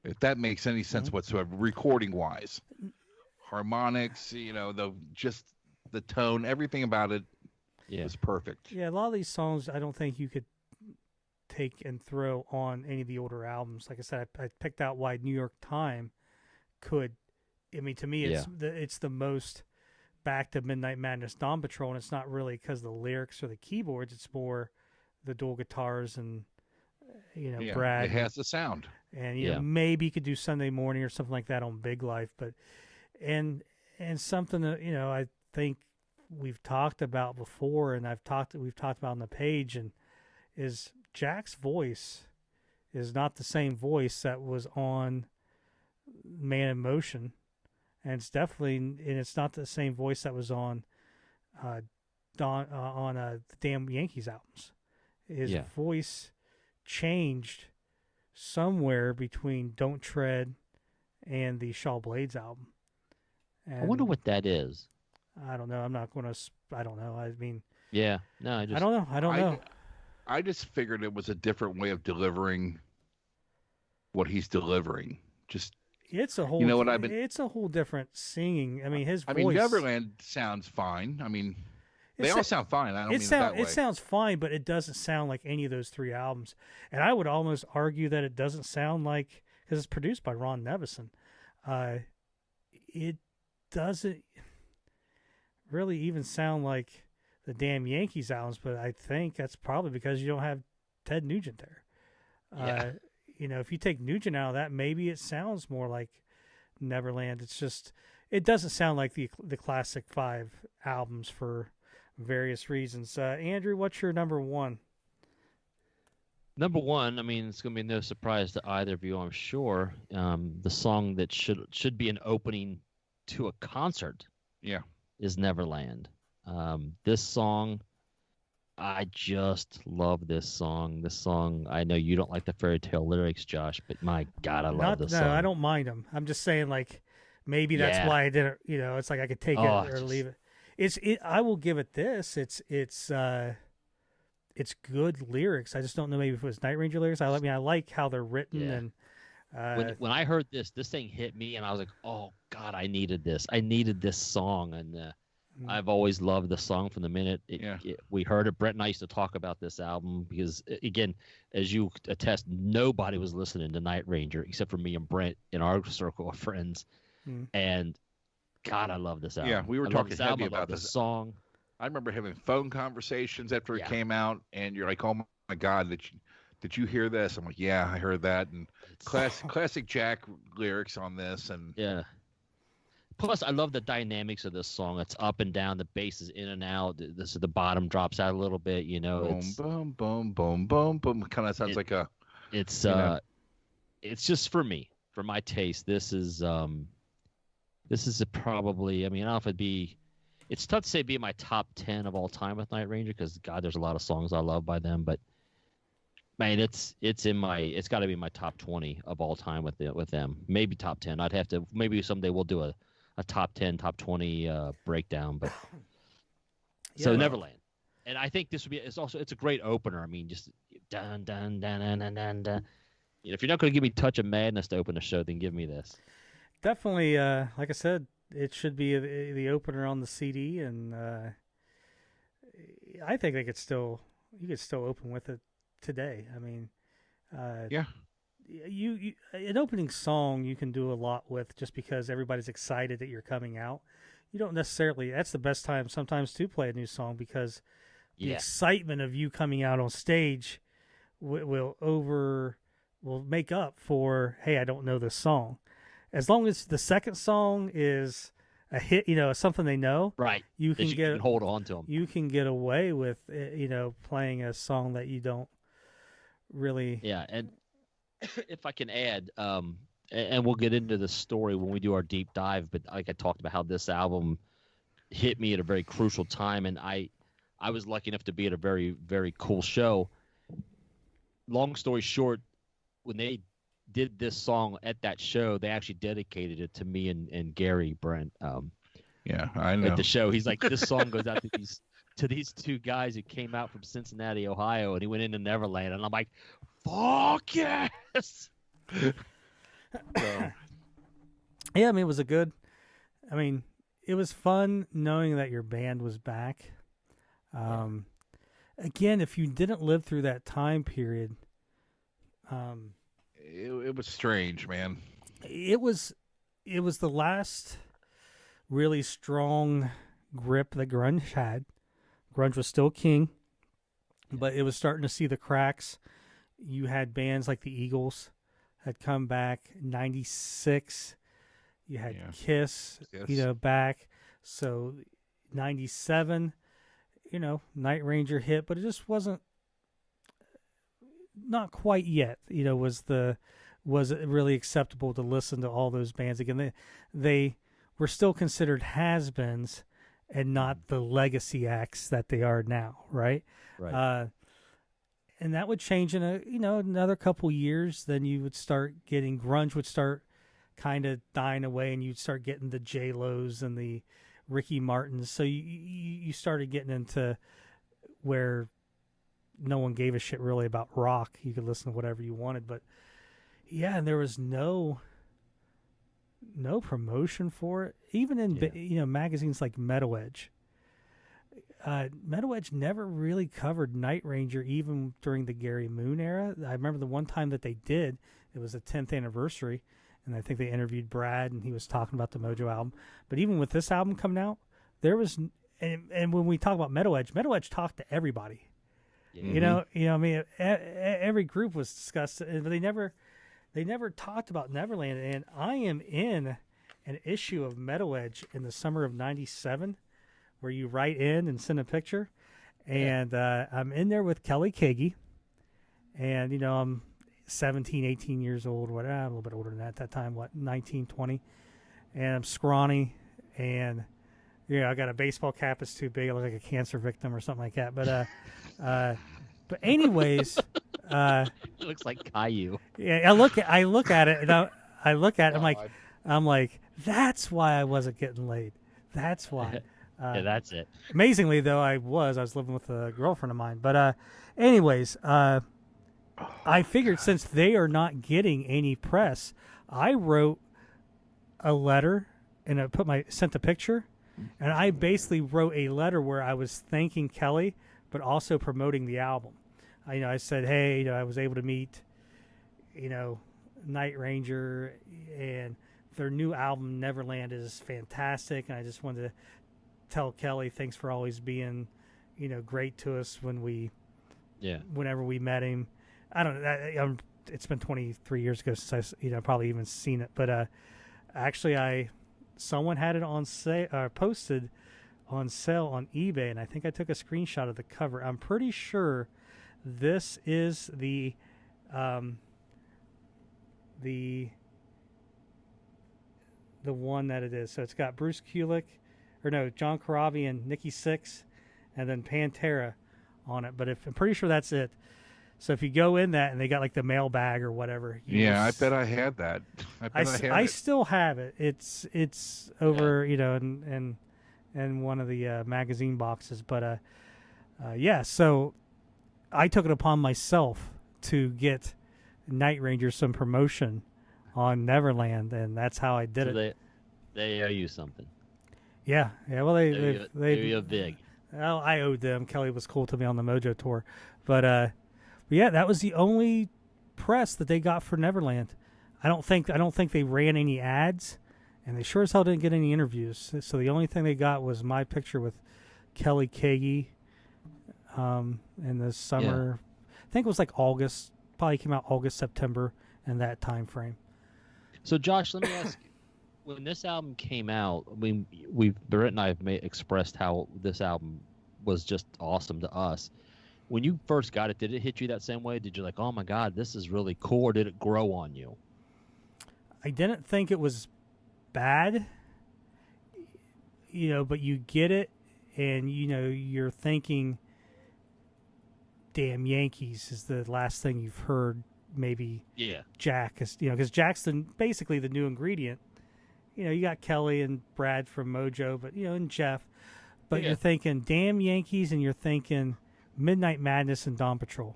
If that makes any sense whatsoever, recording wise. harmonics, the tone, everything about it was perfect. Yeah, a lot of these songs I don't think you could take and throw on any of the older albums. Like I said, I picked out why New York Time could. I mean, to me, it's the most back to Midnight Madness Dawn Patrol, and it's not really because of the lyrics or the keyboards. It's more the dual guitars and Brad. It has the sound, and maybe you could do Sunday Morning or something like that on Big Life, but and something that I think we've talked about before, and we've talked about on the page, and is Jack's voice is not the same voice that was on Man in Motion. And it's definitely, and it's not the same voice that was on the Damn Yankees albums. His voice changed somewhere between Don't Tread and the Shaw Blades album. And I wonder what that is. I don't know. I'm not going to. I don't know. I mean. Yeah. No. I don't know. I don't know. I just figured it was a different way of delivering what he's delivering. Just. It's a whole. It's a whole different singing. I mean, his voice. I mean, Neverland sounds fine. I mean, they all sound fine. I don't mean it that way. It sounds fine, but it doesn't sound like any of those three albums. And I would almost argue that it doesn't sound like, because it's produced by Ron Nevison. It doesn't really even sound like the Damn Yankees albums. But I think that's probably because you don't have Ted Nugent there. Yeah. If you take Nugent out of that, maybe it sounds more like Neverland. It's just, it doesn't sound like the classic 5 albums for various reasons. Andrew, what's your number one? Number one, I mean, it's going to be no surprise to either of you, I'm sure. The song that should be an opening to a concert is Neverland. This song, I just love this song. This song, I know you don't like the fairy tale lyrics, Josh, but my God, I love this song. No, I don't mind them. I'm just saying, like, maybe that's why I didn't. It's like I could take it or leave it. I will give it this. It's good lyrics. I just don't know maybe if it was Night Ranger lyrics. I like how they're written and. When I heard this thing hit me, and I was like, "Oh God, I needed this. I needed this song." And I've always loved the song from the minute we heard it. Brent and I used to talk about this album because, again, as you attest, nobody was listening to Night Ranger except for me and Brent in our circle of friends. And God, I love this album. Yeah, we were talking heavy about this song. I remember having phone conversations after it came out, and you're like, "Oh my God, did you hear this?" I'm like, "Yeah, I heard that." And classic Jack lyrics on this, and plus, I love the dynamics of this song. It's up and down. The bass is in and out. The bottom drops out a little bit. Boom, boom, boom, boom, boom. Kind of sounds like a. It's just for me, for my taste. This is probably. I mean, I don't know if it'd be. It's tough to say be in my top 10 of all time with Night Ranger because God, there's a lot of songs I love by them, but man, it's got to be my top 20 of all time with them. Maybe top 10. I'd have to. Maybe someday we'll do a top 10, top 20 breakdown, but so Neverland, and I think this would be. It's a great opener. I mean, just dun dun dun dun dun dun. Dun. If you're not going to give me Touch of Madness to open the show, then give me this. Definitely, like I said, it should be the opener on the CD, and I think you could still open with it today. I mean, you an opening song you can do a lot with just because everybody's excited that you're coming out. You don't necessarily. That's the best time sometimes to play a new song because the excitement of you coming out on stage will make up for, hey, I don't know this song. As long as the second song is a hit, something they know, right? You can hold on to them. You can get away with, playing a song that you don't really. Yeah, and if I can add, and we'll get into the story when we do our deep dive, but like I talked about how this album hit me at a very crucial time, and I was lucky enough to be at a very, very cool show. Long story short, when they did this song at that show, they actually dedicated it to me and Gary Brent. Yeah, I know. At the show, he's like, this song goes out to these two guys who came out from Cincinnati, Ohio, and he went into Neverland, and I'm like, fuck yes. So. Yeah, I mean, it was a good I mean, it was fun knowing that your band was back. Again, if you didn't live through that time period, it was strange, man. it was the last really strong grip that grunge had. Grunge was still king, but it was starting to see the cracks. You had bands like the Eagles had come back, 96. You had Kiss, back. So 97, Night Ranger hit, but it just wasn't not quite yet, was it really acceptable to listen to all those bands again. They were still considered has-beens and not the legacy acts that they are now, right? Right. And that would change in another couple years. Then you would start getting grunge would start kind of dying away, and you'd start getting the J-Los and the Ricky Martins. So you started getting into where no one gave a shit really about rock. You could listen to whatever you wanted, but and there was no promotion for it, even in magazines like Metal Edge. Metal Edge never really covered Night Ranger, even during the Gary Moon era. I remember the one time that they did, it was the 10th anniversary, and I think they interviewed Brad, and he was talking about the Mojo album. But even with this album coming out, there was, and when we talk about Metal Edge talked to everybody. Yeah. I mean, every group was discussed, but they never talked about Neverland. And I am in an issue of Metal Edge in the summer of '97, where you write in and send a picture, and I'm in there with Kelly Kagi, and I'm 17, 18 years old, whatever, a little bit older than that at that time, 19, 20, and I'm scrawny, and I got a baseball cap that's too big, I look like a cancer victim or something like that, but anyways, it looks like Caillou. Yeah, I look at it, and I look at it, I'm like, that's why I wasn't getting laid. That's why. That's it. Amazingly, though, I was living with a girlfriend of mine. But anyways, I figured since they are not getting any press, I wrote a letter and I sent a picture, and I basically wrote a letter where I was thanking Kelly, but also promoting the album. I said, hey, I was able to meet, Night Ranger, and their new album Neverland is fantastic, and I just wanted to tell Kelly thanks for always being, great to us whenever we met him. I don't know. It's been 23 years ago since I, probably even seen it. But actually, someone had it on sale, posted on sale on eBay, and I think I took a screenshot of the cover. I'm pretty sure this is the one that it is. So it's got Bruce Kulick, John Corabi and Nikki Sixx, and then Pantera on it. But I'm pretty sure that's it. So if you go in that and they got like the mailbag or whatever. I bet I had that. I still have it. It's over, in one of the magazine boxes. But so I took it upon myself to get Night Ranger some promotion on Neverland, and that's how I did it. They owe you something. Yeah. Well, they owe you big. Well, I owed them. Kelly was cool to me on the Mojo tour, but that was the only press that they got for Neverland. I don't think they ran any ads, and they sure as hell didn't get any interviews. So the only thing they got was my picture with Kelly Kagi in the summer. Yeah. I think it was like August. Probably came out August, September, in that time frame. So, Josh, let me ask you. When this album came out, Brent and I have expressed how this album was just awesome to us. When you first got it, did it hit you that same way? Did you like, oh my God, this is really cool, or did it grow on you? I didn't think it was bad, but you get it, and you're thinking, Damn Yankees is the last thing you've heard. Maybe Jack is, because Jack's basically the new ingredient. You got Kelly and Brad from Mojo, but and Jeff. But you're thinking Damn Yankees, and you're thinking Midnight Madness and Dawn Patrol.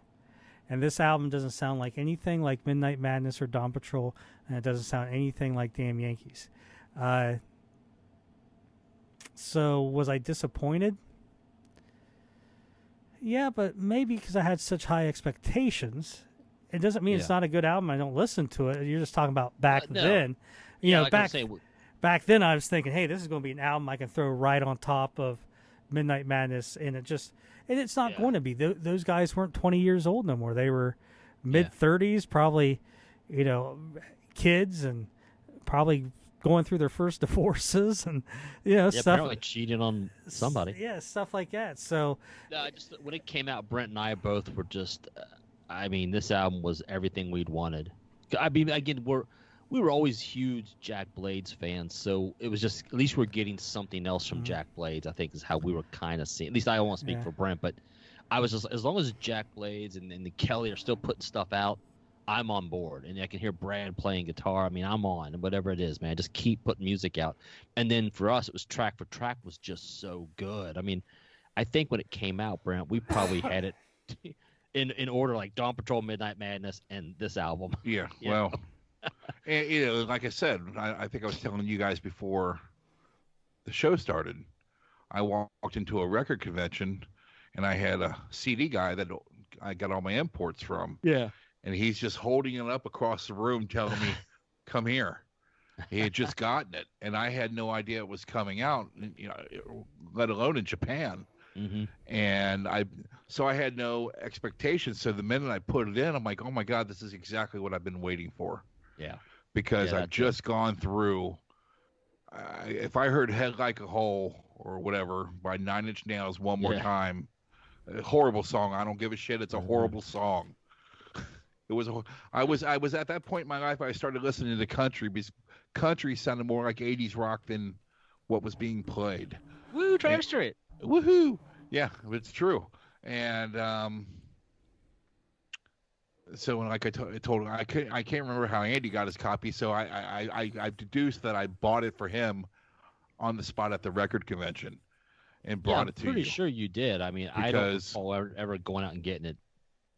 And this album doesn't sound like anything like Midnight Madness or Dawn Patrol, and it doesn't sound anything like Damn Yankees. So was I disappointed? Yeah, but maybe because I had such high expectations. It doesn't mean it's not a good album. I don't listen to it. You're just talking about back No. then. You know, like back then I was thinking, hey, this is going to be an album I can throw right on top of Midnight Madness, and it's not going to be. Those guys weren't 20 years old no more. They were mid-30s, probably, you know, kids, and probably going through their first divorces, and stuff. Apparently cheating on somebody. Yeah, stuff like that. So when it came out, Brent and I both were just. I mean, this album was everything we'd wanted. I mean, again, we were always huge Jack Blades fans, so it was just at least we're getting something else from Jack Blades. I think is how we were kind of seeing. At least I don't want to speak for Brent, but I was just as long as Jack Blades and the Kelly are still putting stuff out, I'm on board, and I can hear Brad playing guitar. I mean, I'm on whatever it is, man. Just keep putting music out, and then for us, it was track for track was just so good. I mean, I think when it came out, Brent, we probably had it. In order, like Dawn Patrol, Midnight Madness, and this album. Yeah, well, and, like I said, I think I was telling you guys before the show started, I walked into a record convention, and I had a CD guy that I got all my imports from. Yeah. And he's just holding it up across the room telling me, come here. He had just gotten it, and I had no idea it was coming out, let alone in Japan. Mm-hmm. And I had no expectations. So the minute I put it in, I'm like, oh my God, this is exactly what I've been waiting for. Yeah. Because I've just gone through. If I heard "Head Like a Hole" or whatever by Nine Inch Nails one more time, a horrible song. I don't give a shit. It's a horrible song. It was. I was at that point in my life. I started listening to country because country sounded more like '80s rock than what was being played. Woo, Triumph Street. Woohoo! Yeah, it's true. And so when I told him, I can't remember how Andy got his copy. So I deduced that I bought it for him on the spot at the record convention and brought it to you. I'm pretty sure you did. I mean, I don't recall ever going out and getting it.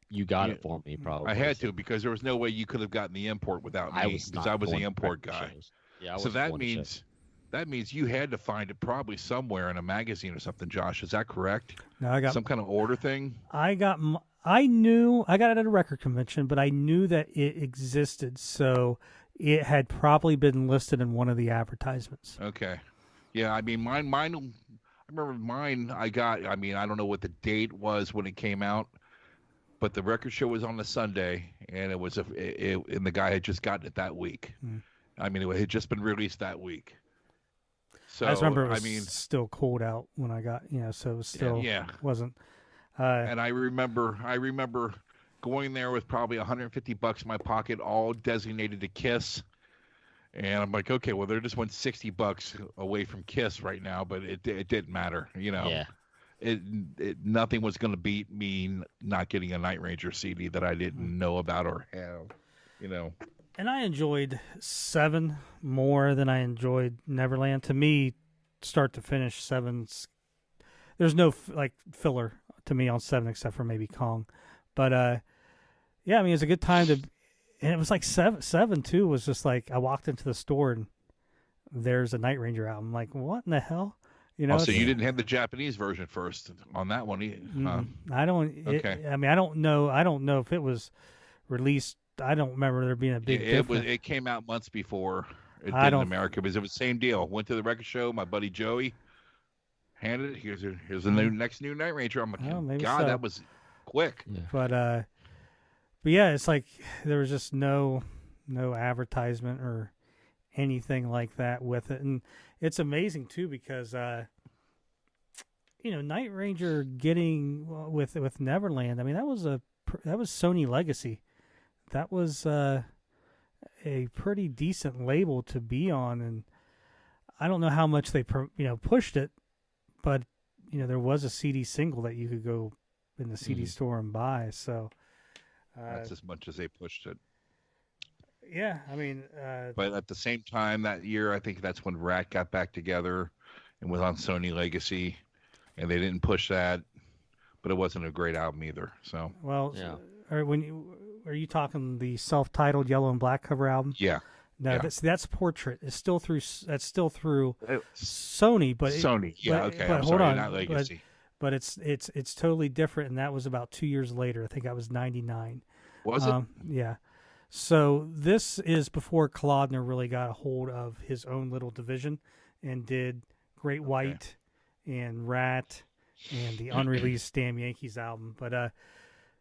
You got it for me, probably. I had to because there was no way you could have gotten the import without me because I was the import guy. Yeah, so that means you had to find it probably somewhere in a magazine or something, Josh. Is that correct? No, I got some kind of order thing. I got it at a record convention, but I knew that it existed, so it had probably been listed in one of the advertisements. Okay, yeah. I mean, mine. I remember mine. I got. I mean, I don't know what the date was when it came out, but the record show was on a Sunday, and it was and the guy had just gotten it that week. I mean, it had just been released that week. So, I just remember it was still cold out when I got, so it was still wasn't. And I remember going there with probably $150 in my pocket, all designated to Kiss. And I'm like, okay, well, they're just $60 away from Kiss right now, but it didn't matter, Yeah. Nothing was going to beat me not getting a Night Ranger CD that I didn't know about or have, And I enjoyed 7 more than I enjoyed Neverland. To me, start to finish, 7's there's no filler to me on 7 except for maybe Kong. But I mean, it's a good time to, and it was like 7 too was just like I walked into the store and there's a Night Ranger album. I'm like, what in the hell? So you didn't have the Japanese version first on that one either. I don't. Okay. I mean, I don't know. I don't know if it was released. I don't remember there being a big difference. It came out months before it did in America because it was the same deal. Went to the record show. My buddy Joey handed it. Here's the next new Night Ranger. I'm like, God, that was quick. Yeah. But yeah, it's like there was just no advertisement or anything like that with it, and it's amazing too because Night Ranger getting with Neverland. I mean, that was Sony legacy. That was a pretty decent label to be on, and I don't know how much they pushed it, but there was a CD single that you could go in the CD store and buy. So that's as much as they pushed it. Yeah, I mean, but at the same time that year, I think that's when Rat got back together and was on Sony Legacy, and they didn't push that, but it wasn't a great album either. So Are you talking the self-titled Yellow and Black cover album? Yeah. No, Yeah. that's Portrait. It's still through. That's still through It's Sony, but Sony. Yeah, okay. But I'm hold sorry, on, not Legacy. but it's totally different, and that was about 2 years later. I think that was 99. Was it? Yeah. So this is before Kolodner really got a hold of his own little division and did Great White and Rat and the unreleased Damn Yankees album. But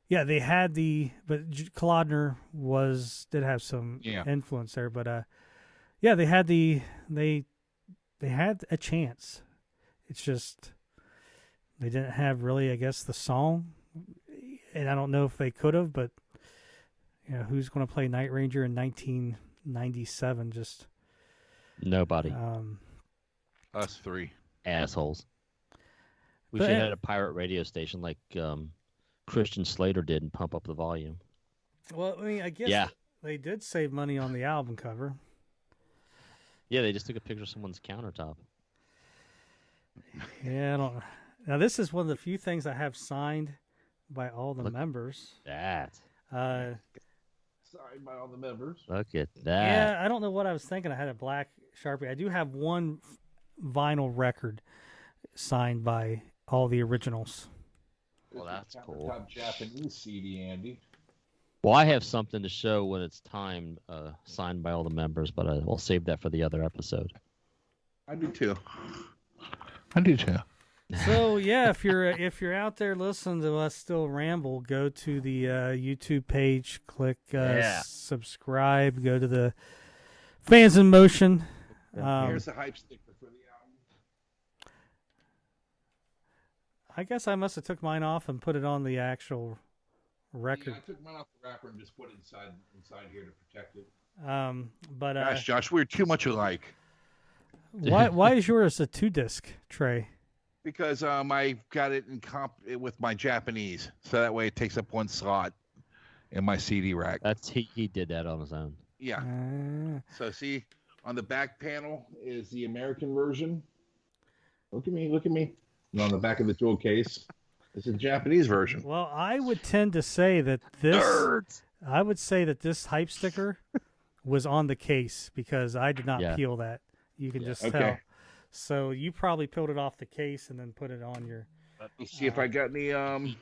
yeah, they had Kolodner did have some influence there. But yeah, they had they had a chance. It's just they didn't have really, I guess, the song, and I don't know if they could have, but. Who's going to play Night Ranger in 1997? Just nobody. Us three assholes. We should have had a pirate radio station like Christian Slater did and pump up the volume. Well, I mean, I guess they did save money on the album cover. Yeah, they just took a picture of someone's countertop. Yeah, I don't. Now this is one of the few things I have signed by all the members. Signed by all the members. Look at that. Yeah, I don't know what I was thinking. I had a black Sharpie. I do have one vinyl record signed by all the originals. Well, that's cool. Top Japanese CD, Andy. Well, I have something to show when it's time, signed by all the members, but we'll save that for the other episode. I do too. So yeah, if you're out there listening to us still ramble, go to the YouTube page, click subscribe, go to the Fans in Motion. Here's the hype sticker for the album. I guess I must have took mine off and put it on the actual record. Yeah, I took mine off the wrapper and just put it inside here to protect it. But gosh, Josh, we're too much alike. Why is yours a 2-disc tray? Because I got it in comp with my Japanese, so that way it takes up one slot in my CD rack. He did that on his own. Yeah. So see, on the back panel is the American version. Look at me. And on the back of the jewel case is the Japanese version. Well, I would tend to say that this. Nerds! I would say that this hype sticker was on the case because I did not peel that. You can just tell. So you probably peeled it off the case and then put it on your. Let me see if I got any gun,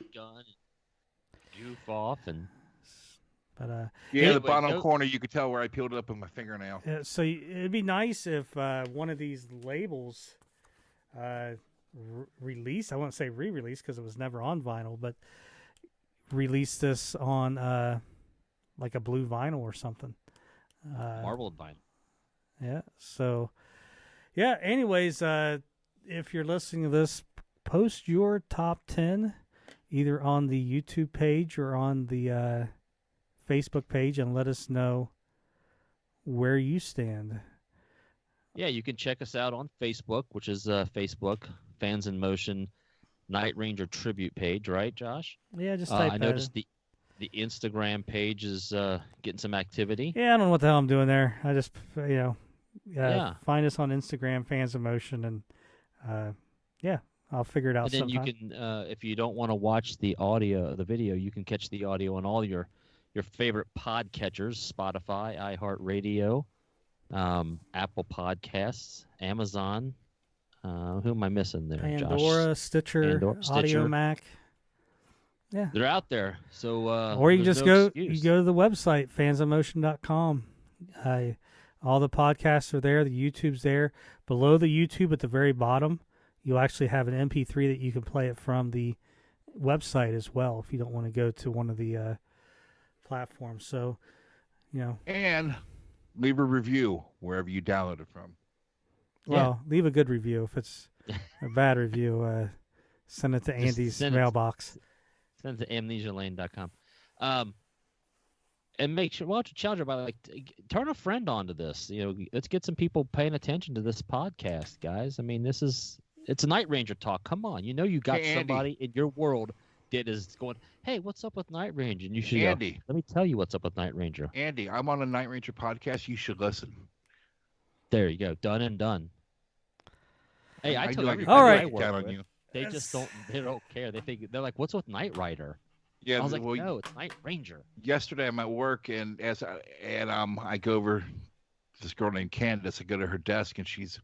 goof off and. But the bottom corner you could tell where I peeled it up with my fingernail. So it'd be nice if one of these labels released. I won't say re-release because it was never on vinyl, but release this on like a blue vinyl or something. Marbled vinyl. Yeah. So. Yeah, anyways, if you're listening to this, post your top 10 either on the YouTube page or on the Facebook page and let us know where you stand. Yeah, you can check us out on Facebook, which is Facebook, Fans in Motion, Night Ranger Tribute page, right, Josh? Yeah, just type I noticed the Instagram page is getting some activity. Yeah, I don't know what the hell I'm doing there. I just, find us on Instagram, Fans of Motion, and I'll figure it out. And then sometime. you can, if you don't want to watch the video, you can catch the audio on all your favorite podcatchers: Spotify, iHeartRadio, Apple Podcasts, Amazon. Who am I missing there? Pandora, Josh? Stitcher, Audio Mac. Yeah, they're out there. So, or you can just go to the website fansofmotion.com. All the podcasts are there. The YouTube's there. Below the YouTube at the very bottom, you'll actually have an MP3 that you can play it from the website as well if you don't want to go to one of the platforms. So, And leave a review wherever you download it from. Well, leave a good review. If it's a bad review, send it to Andy's mailbox. Send it to amnesialane.com. And make sure, why don't you challenge everybody, turn a friend onto this. Let's get some people paying attention to this podcast, guys. I mean, it's a Night Ranger talk. Come on. You got somebody in your world that is going, hey, what's up with Night Ranger? And you should Andy, let me tell you what's up with Night Ranger. Andy, I'm on a Night Ranger podcast. You should listen. There you go. Done and done. Hey, I told everybody all right. I work with, they just don't care. They're like, what's with Night Rider? Yeah, I was like, no, it's Night Ranger. Yesterday I'm at work, and I go over this girl named Candace. I go to her desk and she's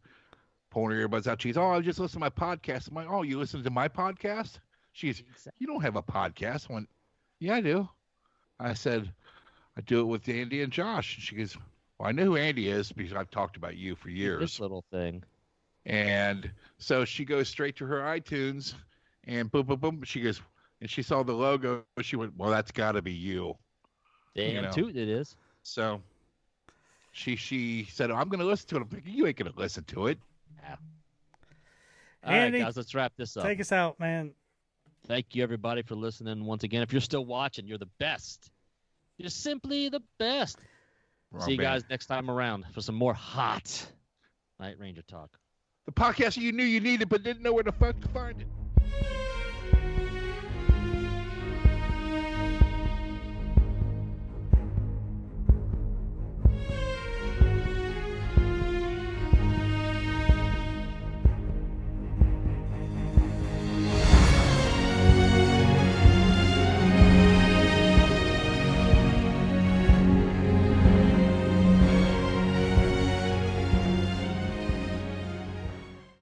pulling her earbuds out. She's, I just listen to my podcast. I'm like, oh, you listen to my podcast? She's, you don't have a podcast. I went, yeah, I do. I said, I do it with Andy and Josh. And she goes, well, I know who Andy is because I've talked about you for years. This little thing. And so she goes straight to her iTunes and boom, boom, boom. She goes, and she saw the logo. She went, well, that's got to be you. Damn toot it is. So she said, I'm going to listen to it. I'm thinking, you ain't going to listen to it. Yeah. All Andy, right, guys, let's wrap this up. Take us out, man. Thank you, everybody, for listening. Once again, if you're still watching, you're the best. You're simply the best. See you guys next time around for some more hot Night Ranger talk. The podcast you knew you needed but didn't know where the fuck to find it.